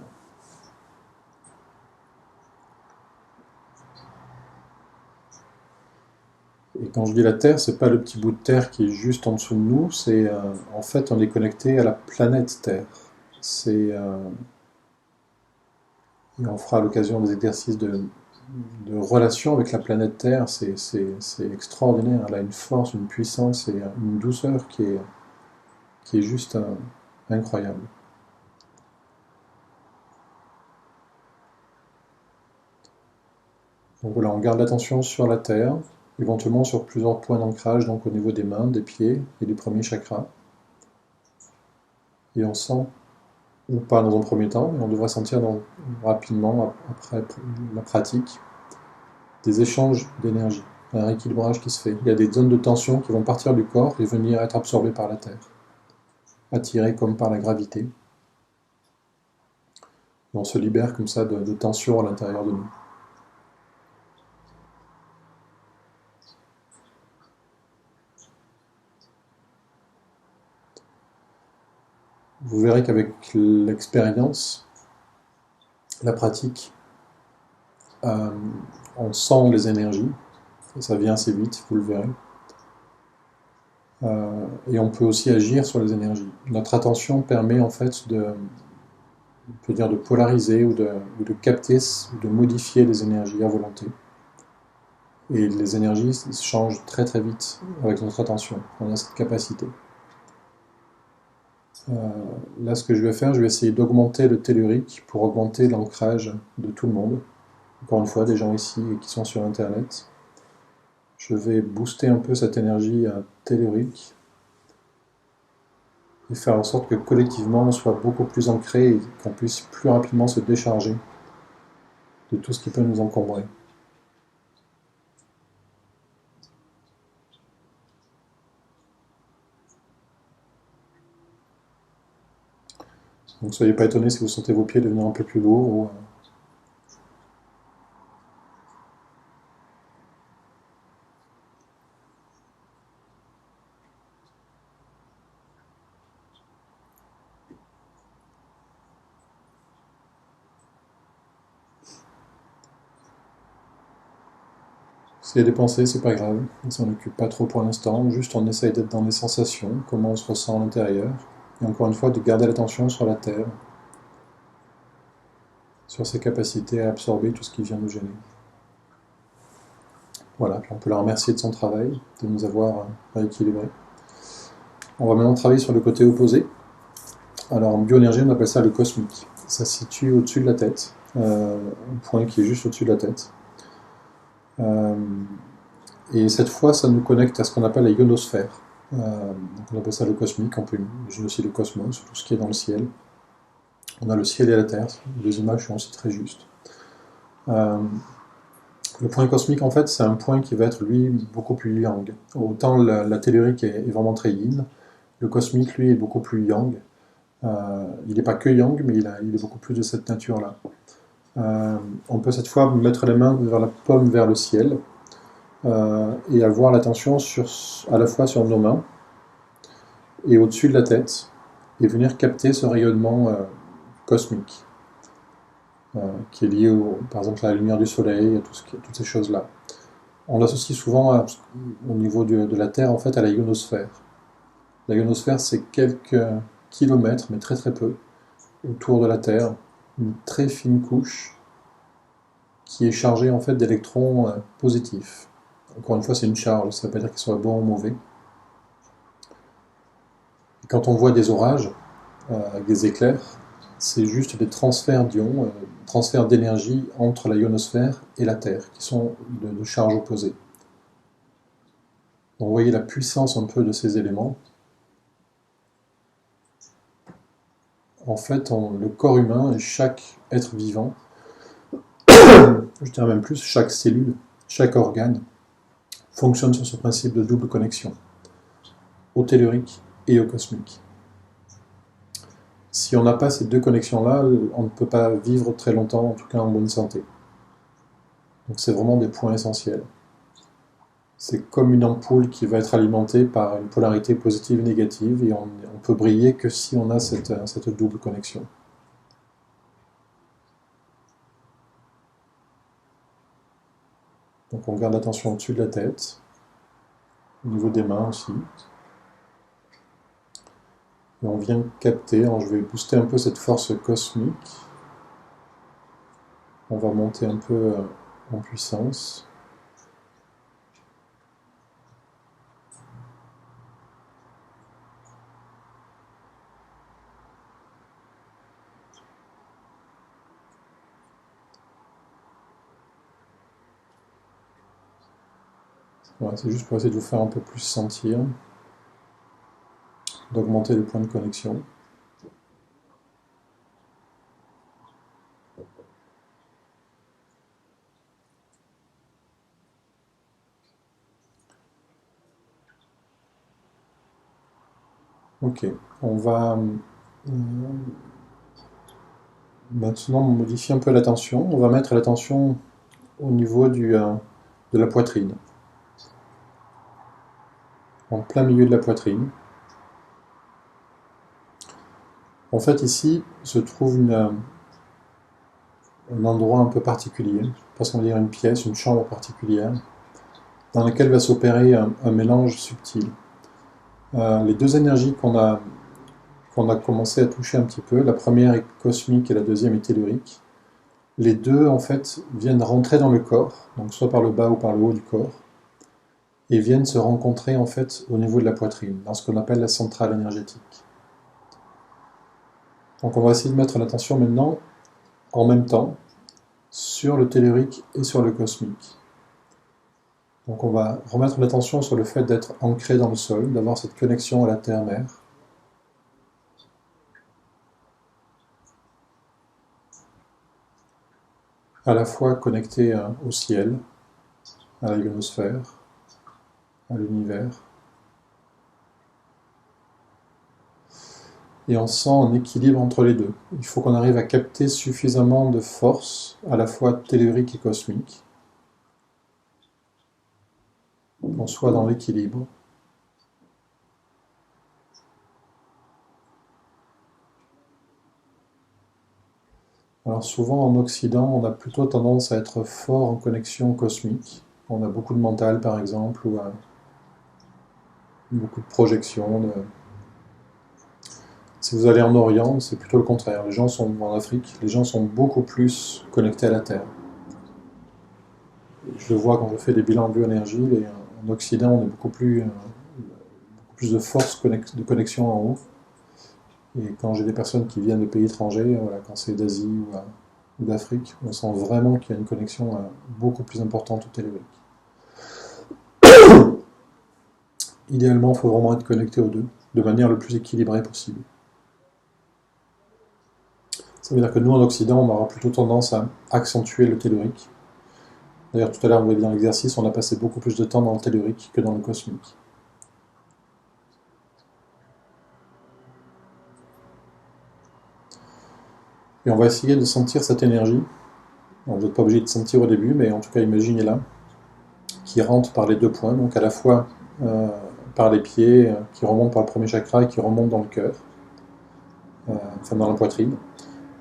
Et quand je dis la Terre, c'est pas le petit bout de terre qui est juste en dessous de nous, c'est en fait on est connecté à la planète Terre. Et on fera à l'occasion des exercices de relation avec la planète Terre, c'est extraordinaire. Elle a une force, une puissance et une douceur qui est juste incroyable. Donc voilà, on garde l'attention sur la Terre, éventuellement sur plusieurs points d'ancrage, donc au niveau des mains, des pieds et des premiers chakras. Et on sent, ou pas dans un premier temps, mais on devrait sentir rapidement, après la pratique, des échanges d'énergie, un rééquilibrage qui se fait. Il y a des zones de tension qui vont partir du corps et venir être absorbées par la Terre, attirées comme par la gravité. Et on se libère comme ça de tension à l'intérieur de nous. Vous verrez qu'avec l'expérience, la pratique, on sent les énergies, et ça vient assez vite, vous le verrez. Et on peut aussi agir sur les énergies. Notre attention permet en fait on peut dire de polariser ou de capter ou de modifier les énergies à volonté. Et les énergies changent très très vite avec notre attention. On a cette capacité. Là, ce que je vais faire, je vais essayer d'augmenter le tellurique pour augmenter l'ancrage de tout le monde. Encore une fois, des gens ici qui sont sur Internet. Je vais booster un peu cette énergie tellurique et faire en sorte que collectivement on soit beaucoup plus ancré et qu'on puisse plus rapidement se décharger de tout ce qui peut nous encombrer. Donc soyez pas étonnés si vous sentez vos pieds devenir un peu plus lourds. S'il y a des pensées, c'est pas grave, on s'en occupe pas trop pour l'instant, juste on essaye d'être dans les sensations, comment on se ressent à l'intérieur, et encore une fois de garder l'attention sur la Terre, sur ses capacités à absorber tout ce qui vient nous gêner. Voilà, puis on peut la remercier de son travail, de nous avoir rééquilibrés. On va maintenant travailler sur le côté opposé. Alors en bioénergie, on appelle ça le cosmique. Ça se situe au-dessus de la tête, un point qui est juste au-dessus de la tête. Et cette fois, ça nous connecte à ce qu'on appelle la ionosphère. Donc on appelle ça le cosmique, on peut imaginer aussi le cosmos, tout ce qui est dans le ciel. On a le ciel et la terre, les images sont aussi très justes. Le point cosmique, en fait, c'est un point qui va être, lui, beaucoup plus yang. Autant la tellurique est vraiment très yin, le cosmique, lui, est beaucoup plus yang. Il n'est pas que yang, mais il est beaucoup plus de cette nature-là. On peut cette fois mettre les mains vers la paume vers le ciel et avoir l'attention à la fois sur nos mains et au-dessus de la tête et venir capter ce rayonnement cosmique qui est lié par exemple à la lumière du soleil et toutes ces choses-là. On l'associe souvent au niveau de la Terre en fait à la ionosphère. La ionosphère c'est quelques kilomètres, mais très très peu, autour de la Terre, une très fine couche qui est chargée en fait d'électrons positifs. Encore une fois, c'est une charge, ça ne veut pas dire qu'ils soient bons ou mauvais. Et quand on voit des orages, avec des éclairs, c'est juste des transferts d'ions, transferts d'énergie entre la ionosphère et la Terre, qui sont de charges opposées. Donc vous voyez la puissance un peu de ces éléments. En fait, le corps humain et chaque être vivant, je dirais même plus, chaque cellule, chaque organe, fonctionne sur ce principe de double connexion, au tellurique et au cosmique. Si on n'a pas ces deux connexions-là, on ne peut pas vivre très longtemps, en tout cas en bonne santé. Donc c'est vraiment des points essentiels. C'est comme une ampoule qui va être alimentée par une polarité positive et négative, et on peut briller que si on a cette double connexion. Donc on garde l'attention au-dessus de la tête, au niveau des mains aussi. Et on vient capter, alors je vais booster un peu cette force cosmique. On va monter un peu en puissance. Voilà, c'est juste pour essayer de vous faire un peu plus sentir, d'augmenter le point de connexion. Ok, on va maintenant modifier un peu l'attention. On va mettre l'attention au niveau de la poitrine, en plein milieu de la poitrine. En fait, ici se trouve un endroit un peu particulier, parce qu'on va dire une pièce, une chambre particulière, dans laquelle va s'opérer un mélange subtil. Les deux énergies qu'on a commencé à toucher un petit peu, la première est cosmique et la deuxième est tellurique. Les deux, en fait, viennent rentrer dans le corps, donc soit par le bas ou par le haut du corps, et viennent se rencontrer, en fait, au niveau de la poitrine, dans ce qu'on appelle la centrale énergétique. Donc on va essayer de mettre l'attention maintenant, en même temps, sur le tellurique et sur le cosmique. Donc on va remettre l'attention sur le fait d'être ancré dans le sol, d'avoir cette connexion à la terre-mère. À la fois connecté au ciel, à la ionosphère, à l'univers. Et on sent un équilibre entre les deux. Il faut qu'on arrive à capter suffisamment de force, à la fois tellurique et cosmique, qu'on soit dans l'équilibre. Alors souvent en Occident, on a plutôt tendance à être fort en connexion cosmique. On a beaucoup de mental par exemple, ou beaucoup de projections. Si vous allez en Orient, c'est plutôt le contraire. Les gens sont en Afrique, les gens sont beaucoup plus connectés à la Terre. Je le vois quand je fais des bilans de bioénergie, en Occident, on a beaucoup plus de force de connexion en haut. Et quand j'ai des personnes qui viennent de pays étrangers, voilà, quand c'est d'Asie ou d'Afrique, on sent vraiment qu'il y a une connexion beaucoup plus importante au tellurique. Idéalement, il faut vraiment être connecté aux deux, de manière le plus équilibrée possible. Ça veut dire que nous, en Occident, on aura plutôt tendance à accentuer le tellurique. D'ailleurs, tout à l'heure, vous voyez dans l'exercice, on a passé beaucoup plus de temps dans le tellurique que dans le cosmique. Et on va essayer de sentir cette énergie. Alors, vous n'êtes pas obligé de sentir au début, mais en tout cas, imaginez-la, qui rentre par les deux points, donc à la fois par les pieds, qui remonte par le premier chakra et qui remonte dans le cœur, enfin dans la poitrine.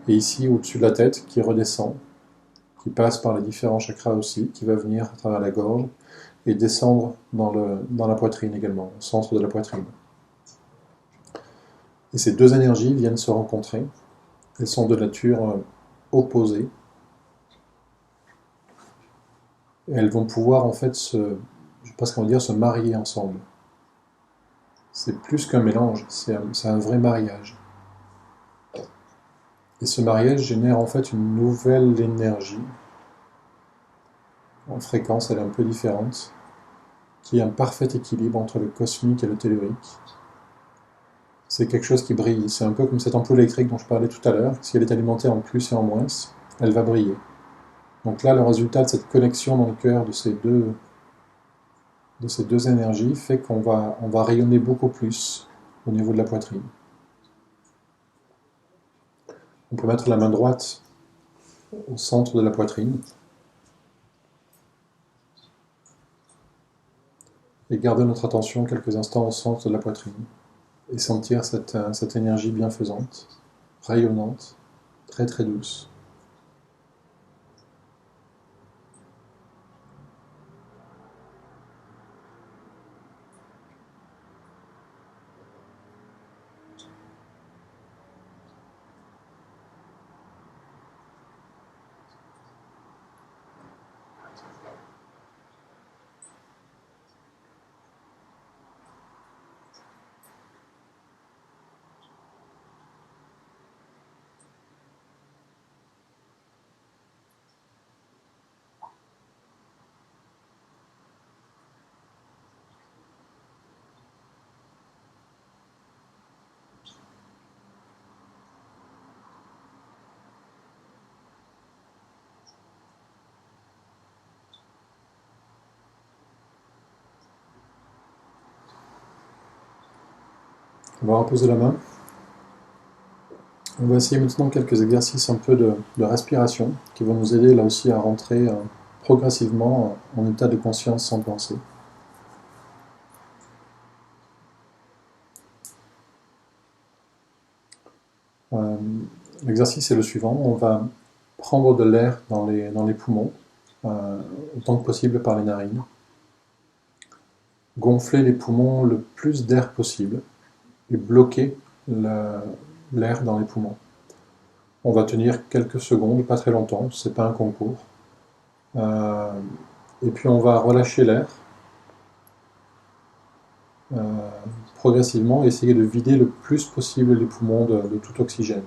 Et ici, au-dessus de la tête, qui redescend, qui passe par les différents chakras aussi, qui va venir à travers la gorge et descendre dans la poitrine également, au centre de la poitrine. Et ces deux énergies viennent se rencontrer. Elles sont de nature opposée. Et elles vont pouvoir en fait je ne sais pas ce qu'on va dire, se marier ensemble. C'est plus qu'un mélange, c'est un vrai mariage. Et ce mariage génère en fait une nouvelle énergie, en fréquence elle est un peu différente, qui est un parfait équilibre entre le cosmique et le tellurique. C'est quelque chose qui brille, c'est un peu comme cette ampoule électrique dont je parlais tout à l'heure, si elle est alimentée en plus et en moins, elle va briller. Donc là, le résultat de cette connexion dans le cœur de ces deux énergies fait qu'on va rayonner beaucoup plus au niveau de la poitrine. On peut mettre la main droite au centre de la poitrine et garder notre attention quelques instants au centre de la poitrine et sentir cette énergie bienfaisante, rayonnante, très très douce. On va reposer la main. On va essayer maintenant quelques exercices un peu de respiration qui vont nous aider là aussi à rentrer progressivement en état de conscience sans penser. L'exercice est le suivant. On va prendre de l'air dans les poumons, autant que possible par les narines. Gonfler les poumons le plus d'air possible et bloquer l'air dans les poumons. On va tenir quelques secondes, pas très longtemps, c'est pas un concours. Et puis on va relâcher l'air progressivement et essayer de vider le plus possible les poumons de tout oxygène.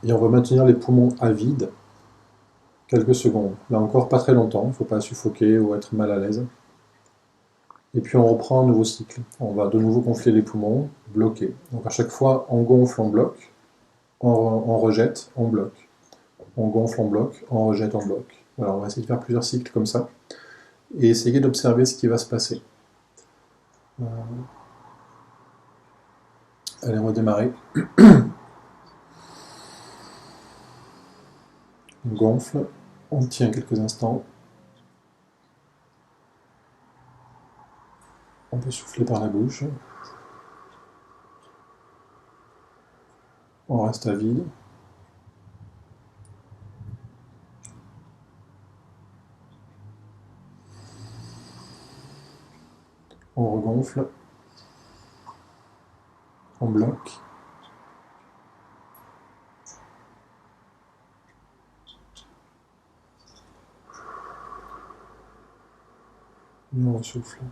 Et on va maintenir les poumons à vide quelques secondes. Là encore, pas très longtemps, il ne faut pas suffoquer ou être mal à l'aise. Et puis on reprend un nouveau cycle. On va de nouveau gonfler les poumons, bloquer. Donc à chaque fois, on gonfle, on bloque, on rejette, on bloque. On gonfle, on bloque, on rejette, on bloque. Voilà, on va essayer de faire plusieurs cycles comme ça et essayer d'observer ce qui va se passer. Allez, on va démarrer. On gonfle, on tient quelques instants. On peut souffler par la bouche. On reste à vide. On regonfle. On bloque. Et on souffle.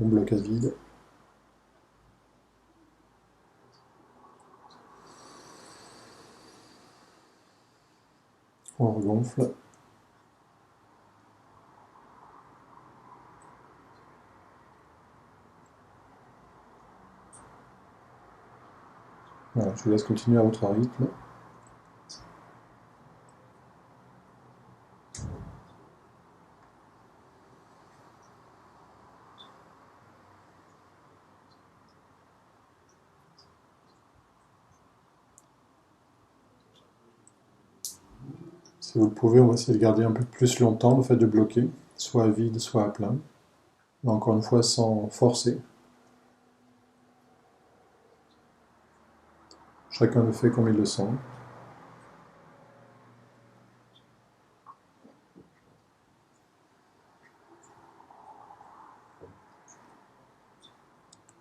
On bloque à vide. On regonfle. Voilà, je vous laisse continuer à votre rythme. Si vous le pouvez, on va essayer de garder un peu plus longtemps le fait de bloquer, soit à vide, soit à plein. Mais encore une fois, sans forcer. Chacun le fait comme il le sent.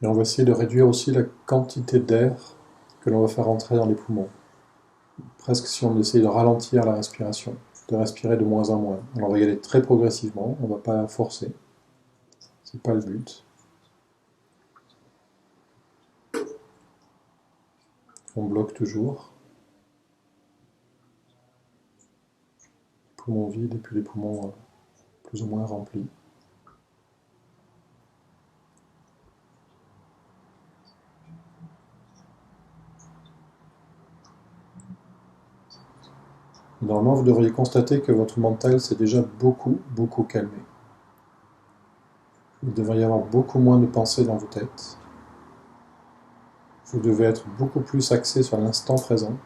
Et on va essayer de réduire aussi la quantité d'air que l'on va faire entrer dans les poumons. Presque si on essaye de ralentir la respiration, de respirer de moins en moins. Alors on va y aller très progressivement, on ne va pas forcer. C'est pas le but. On bloque toujours. Poumons vides et puis les poumons plus ou moins remplis. Normalement, vous devriez constater que votre mental s'est déjà beaucoup calmé. Il devrait y avoir beaucoup moins de pensées dans vos têtes. vous devez être beaucoup plus axé sur l'instant présent.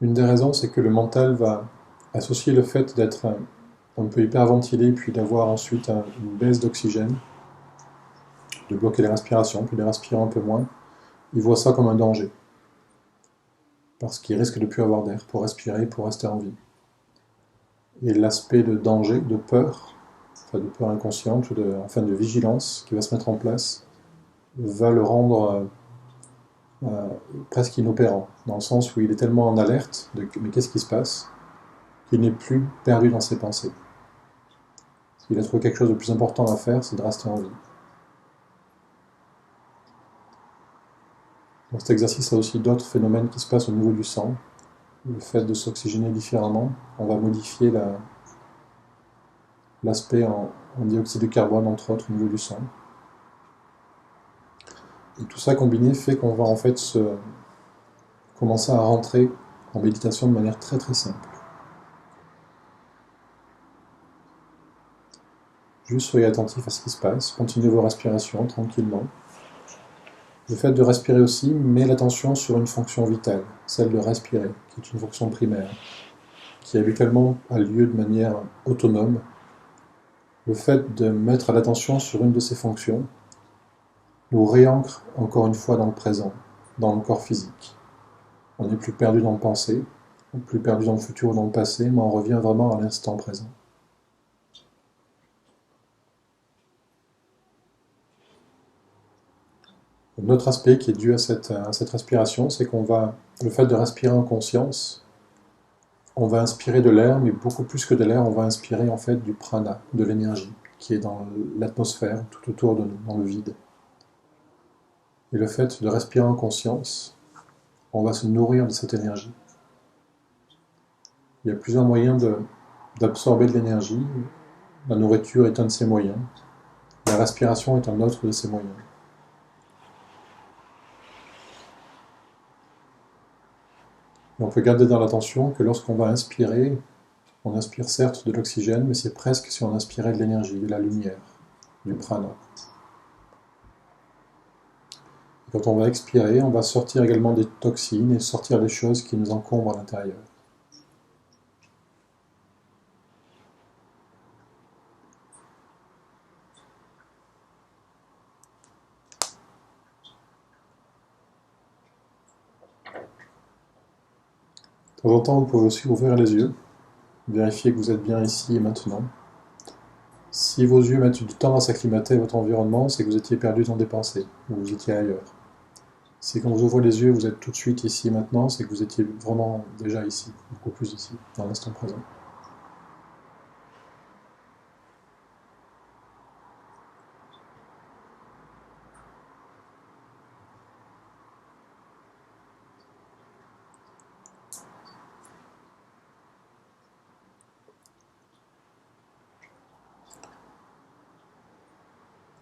Une des raisons, c'est que le mental va associer le fait d'être un peu hyperventilé, puis d'avoir ensuite une baisse d'oxygène, de bloquer les respirations, puis de respirer un peu moins. Il voit ça comme un danger, parce qu'il risque de ne plus avoir d'air pour respirer, pour rester en vie. Et l'aspect de danger, de peur, enfin de peur inconsciente, enfin de vigilance qui va se mettre en place, va le rendre presque inopérant, dans le sens où il est tellement en alerte de mais qu'est-ce qui se passe, qu'il n'est plus perdu dans ses pensées. S'il a trouvé quelque chose de plus important à faire, c'est de rester en vie. Donc cet exercice a aussi d'autres phénomènes qui se passent au niveau du sang. Le fait de s'oxygéner différemment, on va modifier l'aspect en dioxyde de carbone, entre autres, au niveau du sang. Et tout ça combiné fait qu'on va en fait commencer à rentrer en méditation de manière très très simple. Juste soyez attentif à ce qui se passe, continuez vos respirations tranquillement. Le fait de respirer aussi met l'attention sur une fonction vitale, celle de respirer, qui est une fonction primaire, qui habituellement a lieu de manière autonome. Le fait de mettre l'attention sur une de ces fonctions nous réancre encore une fois dans le présent, dans le corps physique. On n'est plus perdu dans le passé, plus perdu dans le futur ou dans le passé, mais on revient vraiment à l'instant présent. Un autre aspect qui est dû à cette respiration, c'est le fait de respirer en conscience, on va inspirer de l'air, mais beaucoup plus que de l'air, on va inspirer en fait du prana, de l'énergie, qui est dans l'atmosphère, tout autour de nous, dans le vide. Et le fait de respirer en conscience, on va se nourrir de cette énergie. Il y a plusieurs moyens d'absorber de l'énergie. La nourriture est un de ces moyens. La respiration est un autre de ces moyens. Et on peut garder dans l'attention que lorsqu'on va inspirer, on inspire certes de l'oxygène, mais c'est presque si on inspirait de l'énergie, de la lumière, du prana. Et quand on va expirer, on va sortir également des toxines et sortir des choses qui nous encombrent à l'intérieur. De temps en temps, vous pouvez aussi ouvrir les yeux, vérifier que vous êtes bien ici et maintenant. Si vos yeux mettent du temps à s'acclimater à votre environnement, c'est que vous étiez perdu dans des pensées, ou vous étiez ailleurs. Si quand vous ouvrez les yeux, vous êtes tout de suite ici et maintenant, c'est que vous étiez vraiment déjà ici, beaucoup plus ici, dans l'instant présent.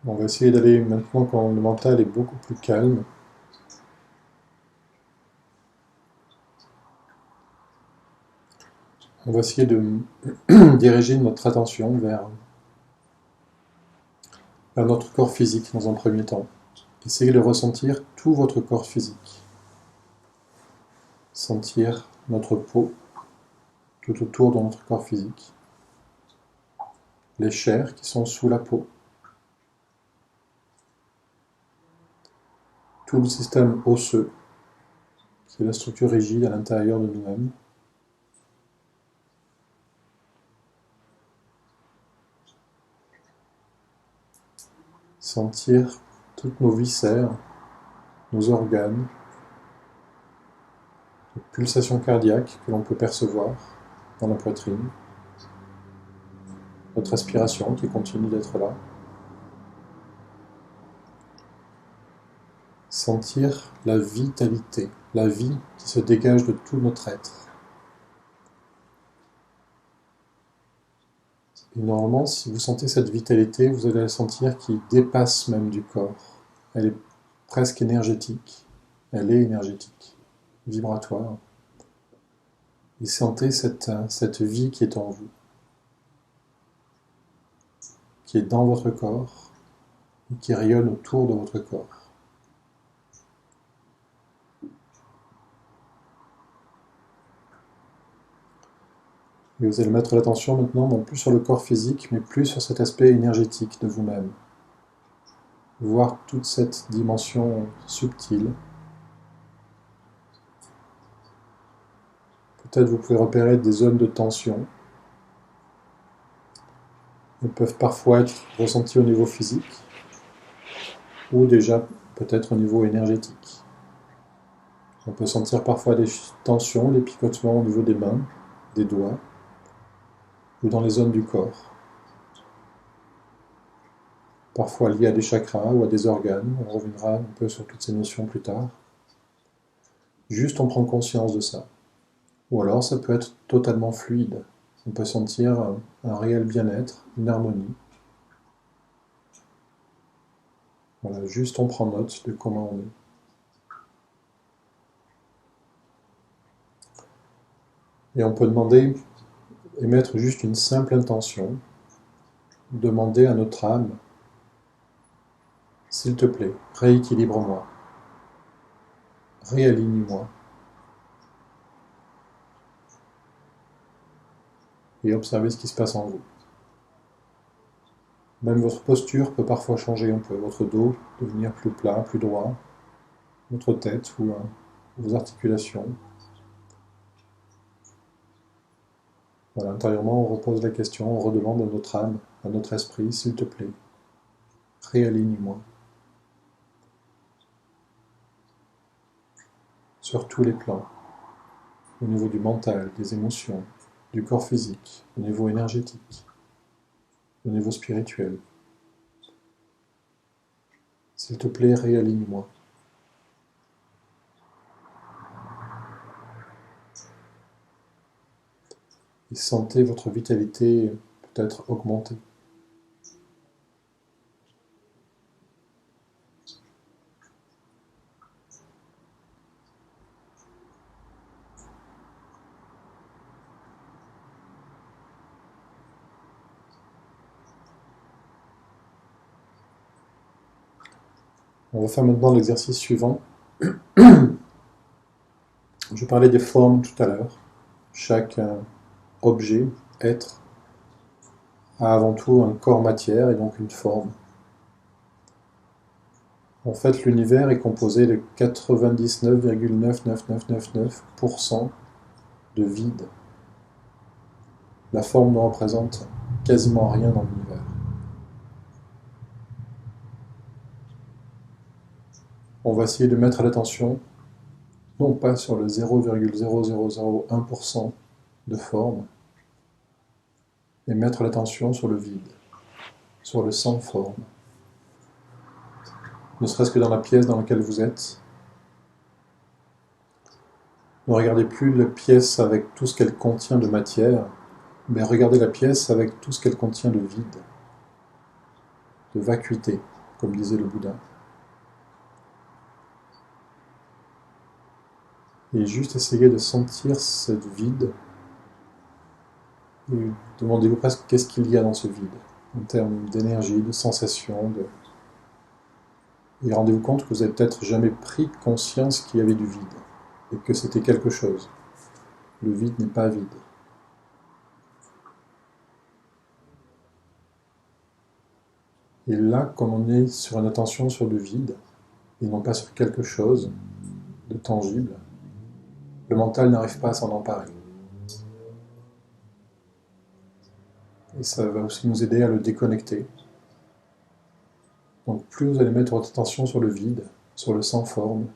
On va essayer d'aller maintenant quand le mental est beaucoup plus calme. On va essayer de diriger notre attention vers notre corps physique dans un premier temps. Essayez de ressentir tout votre corps physique. Sentir notre peau tout autour de notre corps physique. Les chairs qui sont sous la peau. Tout le système osseux, qui est la structure rigide à l'intérieur de nous-mêmes. Sentir toutes nos viscères, nos organes, les pulsations cardiaques que l'on peut percevoir dans la poitrine, notre respiration qui continue d'être là. Sentir la vitalité, la vie qui se dégage de tout notre être. Et normalement, si vous sentez cette vitalité, vous allez la sentir qui dépasse même du corps. Elle est presque énergétique. Elle est énergétique, vibratoire. Et sentez cette vie qui est en vous, qui est dans votre corps et qui rayonne autour de votre corps. Et vous allez mettre l'attention maintenant non plus sur le corps physique, mais plus sur cet aspect énergétique de vous-même. Voir toute cette dimension subtile. Peut-être vous pouvez repérer des zones de tension. Elles peuvent parfois être ressenties au niveau physique ou déjà peut-être au niveau énergétique. On peut sentir parfois des tensions, des picotements au niveau des mains, des doigts ou dans les zones du corps. Parfois liées à des chakras ou à des organes. On reviendra un peu sur toutes ces notions plus tard. Juste on prend conscience de ça. Ou alors ça peut être totalement fluide. On peut sentir un réel bien-être, une harmonie. Voilà, juste on prend note de comment on est. Et on peut demander, émettre juste une simple intention, demander à notre âme, s'il te plaît, rééquilibre-moi, réaligne-moi. Et observez ce qui se passe en vous. Même votre posture peut parfois changer un peu, votre dos devenir plus plat, plus droit, votre tête ou vos articulations. Voilà, intérieurement, on repose la question, on redemande à notre âme, à notre esprit, s'il te plaît, réaligne-moi. Sur tous les plans, au niveau du mental, des émotions, du corps physique, au niveau énergétique, au niveau spirituel. S'il te plaît, réaligne-moi. Et sentez votre vitalité peut-être augmenter. On va faire maintenant l'exercice suivant. Je parlais des formes tout à l'heure. Chaque objet, être, a avant tout un corps matière et donc une forme. En fait, l'univers est composé de 99,99999% de vide. La forme ne représente quasiment rien dans l'univers. On va essayer de mettre l'attention, non pas sur le 0,0001% de forme, mais mettre l'attention sur le vide, sur le sans forme. Ne serait-ce que dans la pièce dans laquelle vous êtes. Ne regardez plus la pièce avec tout ce qu'elle contient de matière, mais regardez la pièce avec tout ce qu'elle contient de vide, de vacuité, comme disait le Bouddha. Et juste essayez de sentir ce vide. Et demandez-vous presque qu'est-ce qu'il y a dans ce vide, en termes d'énergie, de sensation. Et rendez-vous compte que vous n'avez peut-être jamais pris conscience qu'il y avait du vide, et que c'était quelque chose. Le vide n'est pas vide. Et là, comme on est sur une attention sur le vide, et non pas sur quelque chose de tangible, le mental n'arrive pas à s'en emparer. Et ça va aussi nous aider à le déconnecter. Donc plus vous allez mettre votre attention sur le vide, sur le sans forme,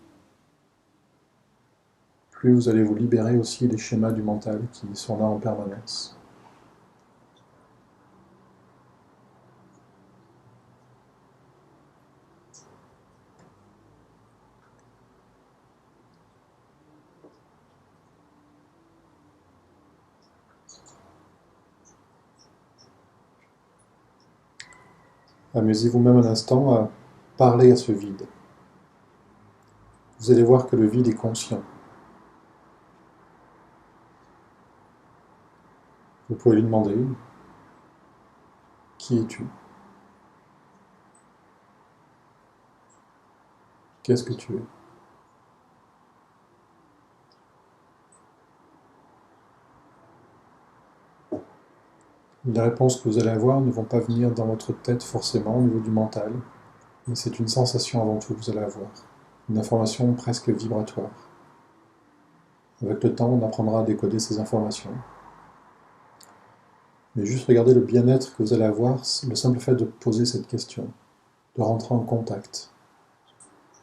plus vous allez vous libérer aussi des schémas du mental qui sont là en permanence. Amusez-vous même un instant à parler à ce vide. Vous allez voir que le vide est conscient. Vous pouvez lui demander, qui es-tu? Qu'est-ce que tu es? Les réponses que vous allez avoir ne vont pas venir dans votre tête forcément au niveau du mental, mais c'est une sensation avant tout que vous allez avoir, une information presque vibratoire. Avec le temps, on apprendra à décoder ces informations. Mais juste regardez le bien-être que vous allez avoir, le simple fait de poser cette question, de rentrer en contact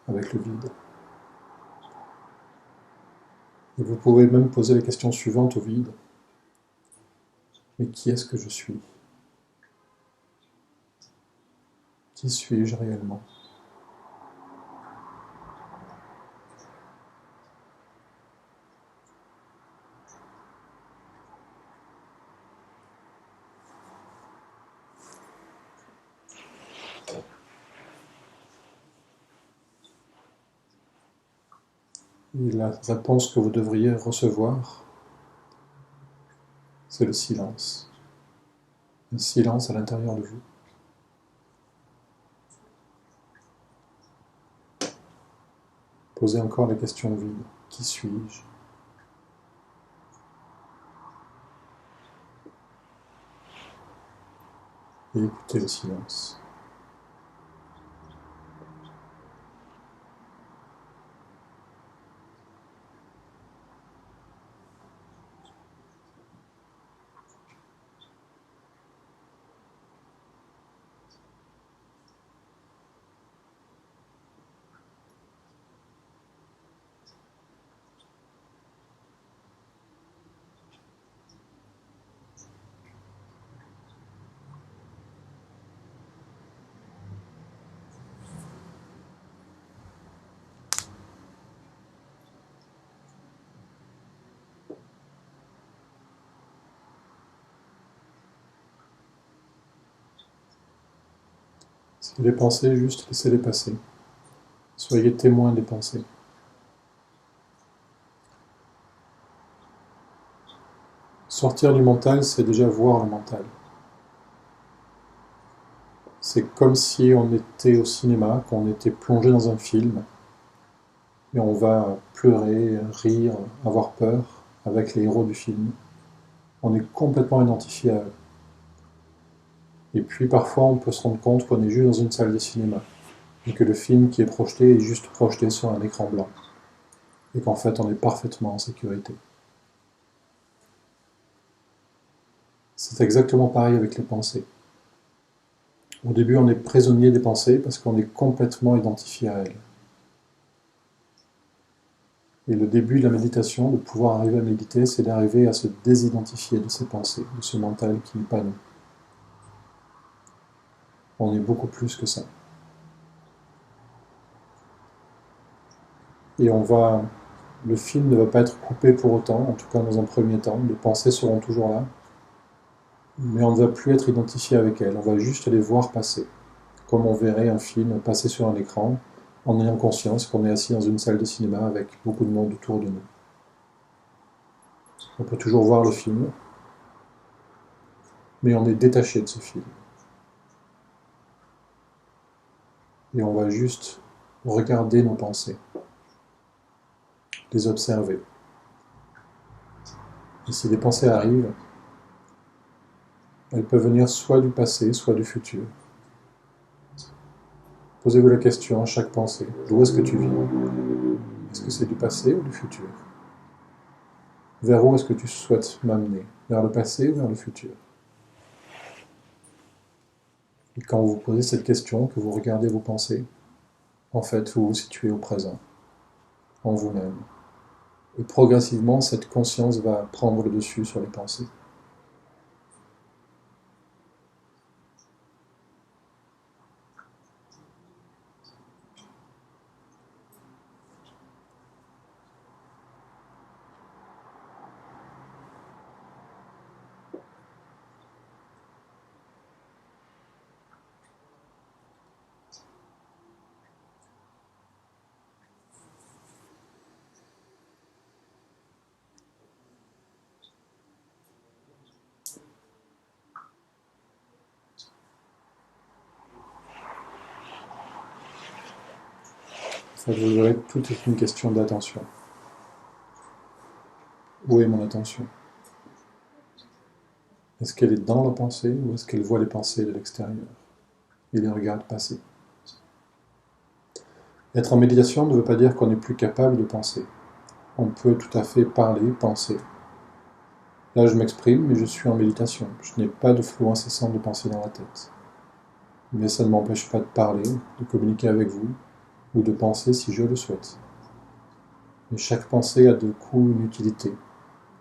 avec le vide. Et vous pouvez même poser la question suivante au vide. Mais qui est-ce que je suis? Qui suis-je réellement? Et la réponse que vous devriez recevoir, c'est le silence. Le silence à l'intérieur de vous. Posez encore la question vide. Qui suis-je? Et écoutez le silence. Si les pensées, juste laissez-les passer. Soyez témoin des pensées. Sortir du mental, c'est déjà voir le mental. C'est comme si on était au cinéma, qu'on était plongé dans un film, et on va pleurer, rire, avoir peur avec les héros du film. On est complètement identifié à eux. Et puis parfois, on peut se rendre compte qu'on est juste dans une salle de cinéma, et que le film qui est projeté est juste projeté sur un écran blanc, et qu'en fait, on est parfaitement en sécurité. C'est exactement pareil avec les pensées. Au début, on est prisonnier des pensées parce qu'on est complètement identifié à elles. Et le début de la méditation, de pouvoir arriver à méditer, c'est d'arriver à se désidentifier de ces pensées, de ce mental qui n'est pas nous. On est beaucoup plus que ça. Et le film ne va pas être coupé pour autant, en tout cas dans un premier temps. Les pensées seront toujours là, mais on ne va plus être identifié avec elles. On va juste les voir passer, comme on verrait un film passer sur un écran, en ayant conscience qu'on est assis dans une salle de cinéma avec beaucoup de monde autour de nous. On peut toujours voir le film, mais on est détaché de ce film. Et on va juste regarder nos pensées, les observer. Et si des pensées arrivent, elles peuvent venir soit du passé, soit du futur. Posez-vous la question à chaque pensée, d'où est-ce que tu viens? Est-ce que c'est du passé ou du futur? Vers où est-ce que tu souhaites m'amener? Vers le passé ou vers le futur? Et quand vous vous posez cette question, que vous regardez vos pensées, en fait, vous vous situez au présent, en vous-même. Et progressivement, cette conscience va prendre le dessus sur les pensées. fait, vous verrez, tout est une question d'attention. Où est mon attention? Est-ce qu'elle est dans la pensée ou est-ce qu'elle voit les pensées de l'extérieur et les regarde passer? Être en méditation ne veut pas dire qu'on n'est plus capable de penser. On peut tout à fait parler, penser. Là, je m'exprime, mais je suis en méditation. Je n'ai pas de flot incessant de pensée dans la tête. Mais ça ne m'empêche pas de parler, de communiquer avec vous, ou de penser si je le souhaite. Mais chaque pensée a de coup une utilité.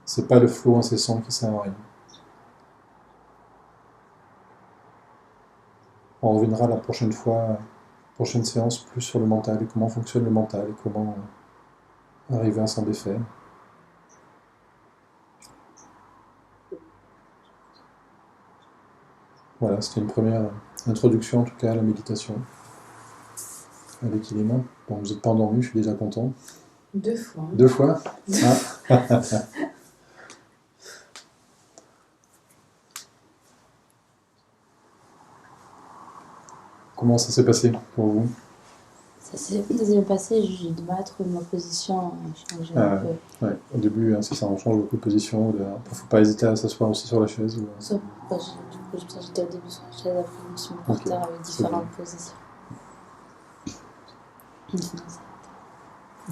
C'est pas le flot incessant qui sert à rien. On reviendra la prochaine fois, prochaine séance, plus sur le mental et comment fonctionne le mental et comment arriver à s'en défaire. Voilà, c'était une première introduction en tout cas à la méditation, à l'équilibre. Bon, vous n'êtes pas endormi, je suis déjà content. 2 fois. 2 fois? Ah. Comment ça s'est passé pour vous? Ça s'est bien passé, j'ai du mal à trouver ma position, changer un peu. Ouais, au début, c'est ça, on change beaucoup de position. Il ne faut pas hésiter à s'asseoir aussi sur la chaise. Ou... Sauf que j'étais au début sur la chaise, après je me suis mis par terre avec différentes positions.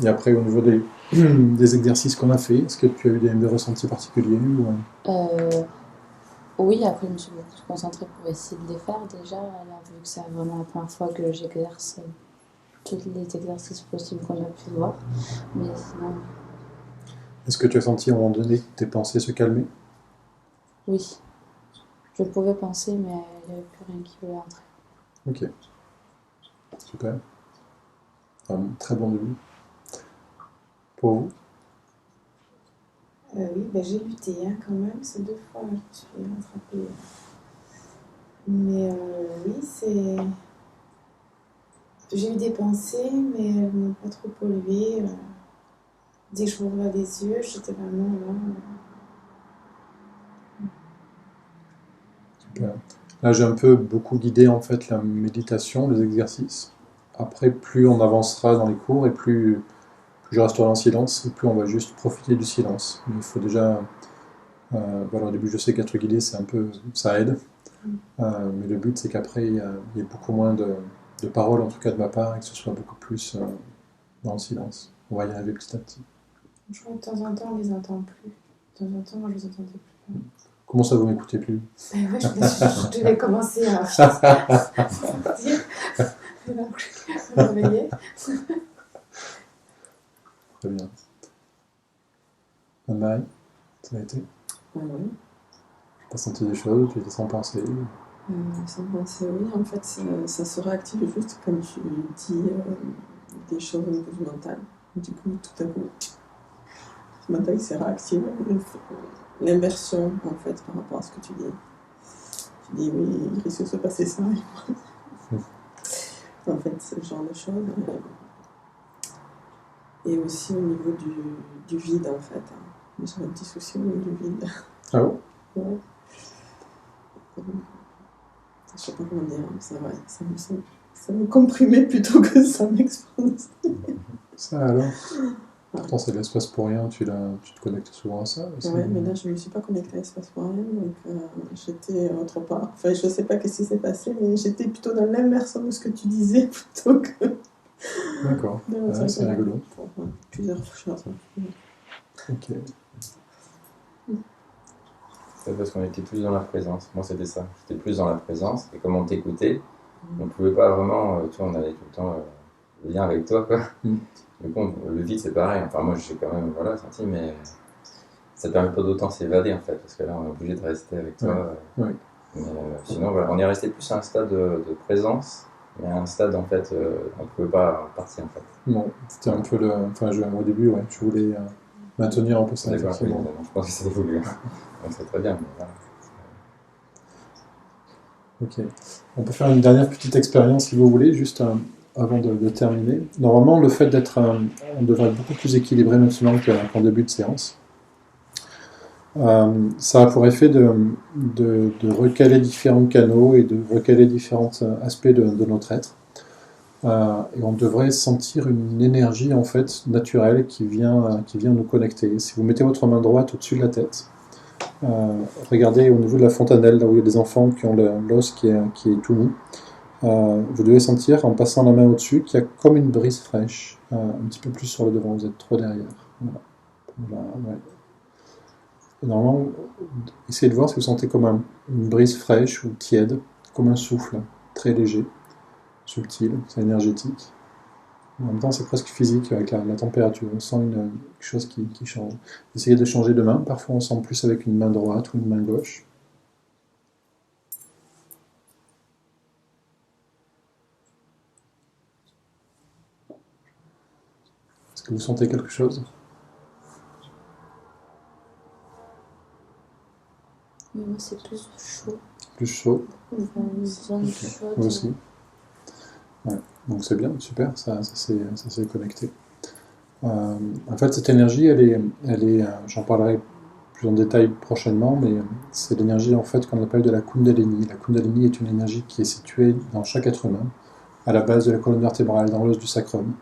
Et après, au niveau des exercices qu'on a fait, est-ce que tu as eu des ressentis particuliers ou... Oui, après je me suis beaucoup concentrée pour essayer de les faire déjà, alors, vu que c'est vraiment la première fois que j'exerce tous les exercices possibles qu'on a pu voir. Mais sinon, est-ce que tu as senti à un moment donné que tes pensées se calmaient? oui. Je pouvais penser, mais il n'y avait plus rien qui voulait entrer. Ok. Super. Un très bon début. Pour vous? Oui, ben j'ai lutté quand même, c'est 2 fois je me suis rattrapée. Mais oui, c'est... J'ai eu des pensées, mais elles n'ont pas trop pollué. Dès que je rouvrais les yeux, j'étais vraiment là. Super. Là, j'ai un peu beaucoup guidé en fait la méditation, les exercices. Après, plus on avancera dans les cours et plus je resterai en silence et plus on va juste profiter du silence. Mais il faut déjà... voilà, au début, je sais qu'être guidé, c'est un peu... ça aide. Mais le but, c'est qu'après, il y ait beaucoup moins de paroles, en tout cas de ma part, et que ce soit beaucoup plus dans le silence. On va y arriver petit à petit. Je crois que de temps en temps, on les entend plus. De temps en temps, moi, je les entendais plus. Comment ça, vous m'écoutez plus? Ben ouais, je devais commencer à dire. Je me réveillais. Très bien. Anne-Marie, ça a été? Oui. Tu as senti des choses, tu étais sans penser? Sans penser, oui. En fait, ça se réactive juste quand tu dis des choses au niveau du mental. Du coup, tout à coup, le mental s'est réactivé. L'inversion, en fait, par rapport à ce que tu dis. Tu dis, oui, il risque de se passer ça. En fait, c'est ce genre de choses. Et aussi au niveau du vide, en fait. J'ai un petit souci au niveau du vide. Ah bon? Ouais. Je sais pas comment dire, ça me comprimait plutôt que ça m'expose. Ça alors? Pourtant, c'est de l'espace pour rien, tu te connectes souvent à ça aussi. Ouais, mais là, je ne me suis pas connectée à l'espace pour rien, donc j'étais autre part. Enfin, je ne sais pas ce qui s'est passé, mais j'étais plutôt dans l'inversion de ce que tu disais plutôt que. D'accord, c'est rigolo. Pour plusieurs choses. Ok. C'est parce qu'on était plus dans la présence. Moi, c'était ça. J'étais plus dans la présence. Et comme on t'écoutait, on ne pouvait pas vraiment. Tu vois, on avait tout le temps le lien avec toi, quoi. Du coup, le vide, c'est pareil. Enfin, moi, j'ai quand même senti, mais ça permet pas d'autant s'évader, en fait. Parce que là, on est obligé de rester avec toi. Ouais. Mais sinon, voilà, on est resté plus à un stade de présence. Mais à un stade, en fait, on ne pouvait pas partir, en fait. Non, c'était un peu le... Enfin, au début, ouais, je voulais maintenir un peu ça, D'accord, oui, effectivement. je pense que c'était voulu. Donc, c'est très bien, mais voilà. Ok. On peut faire une dernière petite expérience, si vous voulez, juste avant de terminer. Normalement, le fait d'être... on devrait être beaucoup plus équilibré maintenant qu'en début de séance. Ça a pour effet de recaler différents canaux et de recaler différents aspects de notre être. Et on devrait sentir une énergie en fait naturelle qui vient nous connecter. Si vous mettez votre main droite au-dessus de la tête, regardez au niveau de la fontanelle, là où il y a des enfants qui ont l'os qui est tout mou. Vous devez sentir, en passant la main au-dessus, qu'il y a comme une brise fraîche, un petit peu plus sur le devant, vous êtes trop derrière. Voilà. Voilà, ouais. Et normalement, essayez de voir si vous sentez comme une brise fraîche ou tiède, comme un souffle, très léger, subtil, c'est énergétique. En même temps, c'est presque physique avec la température. On sent quelque chose qui change. Essayez de changer de main. Parfois, on sent plus avec une main droite ou une main gauche. Est-ce que vous sentez quelque chose? Mais moi, c'est plus chaud. Plus chaud? Une zone Ok. chaude. Moi aussi. Ouais. Donc c'est bien, super, ça s'est connecté. En fait, cette énergie, j'en parlerai plus en détail prochainement, mais c'est l'énergie en fait qu'on appelle de la Kundalini. La Kundalini est une énergie qui est située dans chaque être humain, à la base de la colonne vertébrale, dans l'os du sacrum.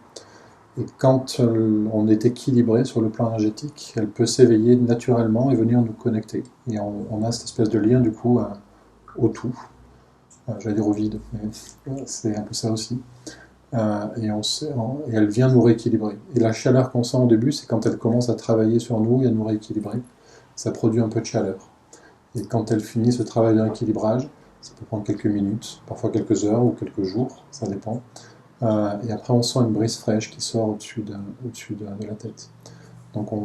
Et quand on est équilibré sur le plan énergétique, elle peut s'éveiller naturellement et venir nous connecter. Et on a cette espèce de lien du coup au tout. J'allais dire au vide, mais c'est un peu ça aussi. Et elle vient nous rééquilibrer. Et la chaleur qu'on sent au début, c'est quand elle commence à travailler sur nous et à nous rééquilibrer. Ça produit un peu de chaleur. Et quand elle finit ce travail de rééquilibrage, ça peut prendre quelques minutes, parfois quelques heures ou quelques jours, ça dépend. Et après, on sent une brise fraîche qui sort au-dessus de la tête. Donc on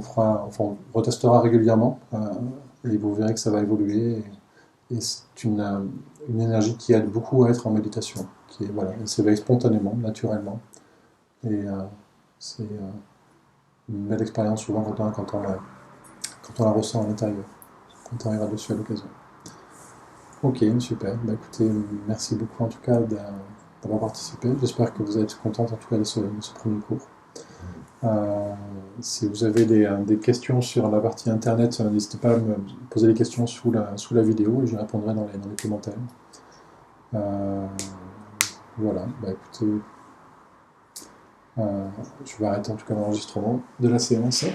retestera régulièrement et vous verrez que ça va évoluer. Et c'est une énergie qui aide beaucoup à être en méditation, voilà, elle s'éveille spontanément, naturellement. Et c'est une belle expérience souvent quand on la ressent à l'intérieur, quand on arrive dessus à l'occasion. Ok, super. Bah, écoutez, merci beaucoup en tout cas d'avoir participé. J'espère que vous êtes contente en tout cas de ce premier cours. Si vous avez des questions sur la partie internet, n'hésitez pas à me poser des questions sous la vidéo et je répondrai dans les commentaires. Voilà, bah écoutez, je vais arrêter en tout cas l'enregistrement de la séance.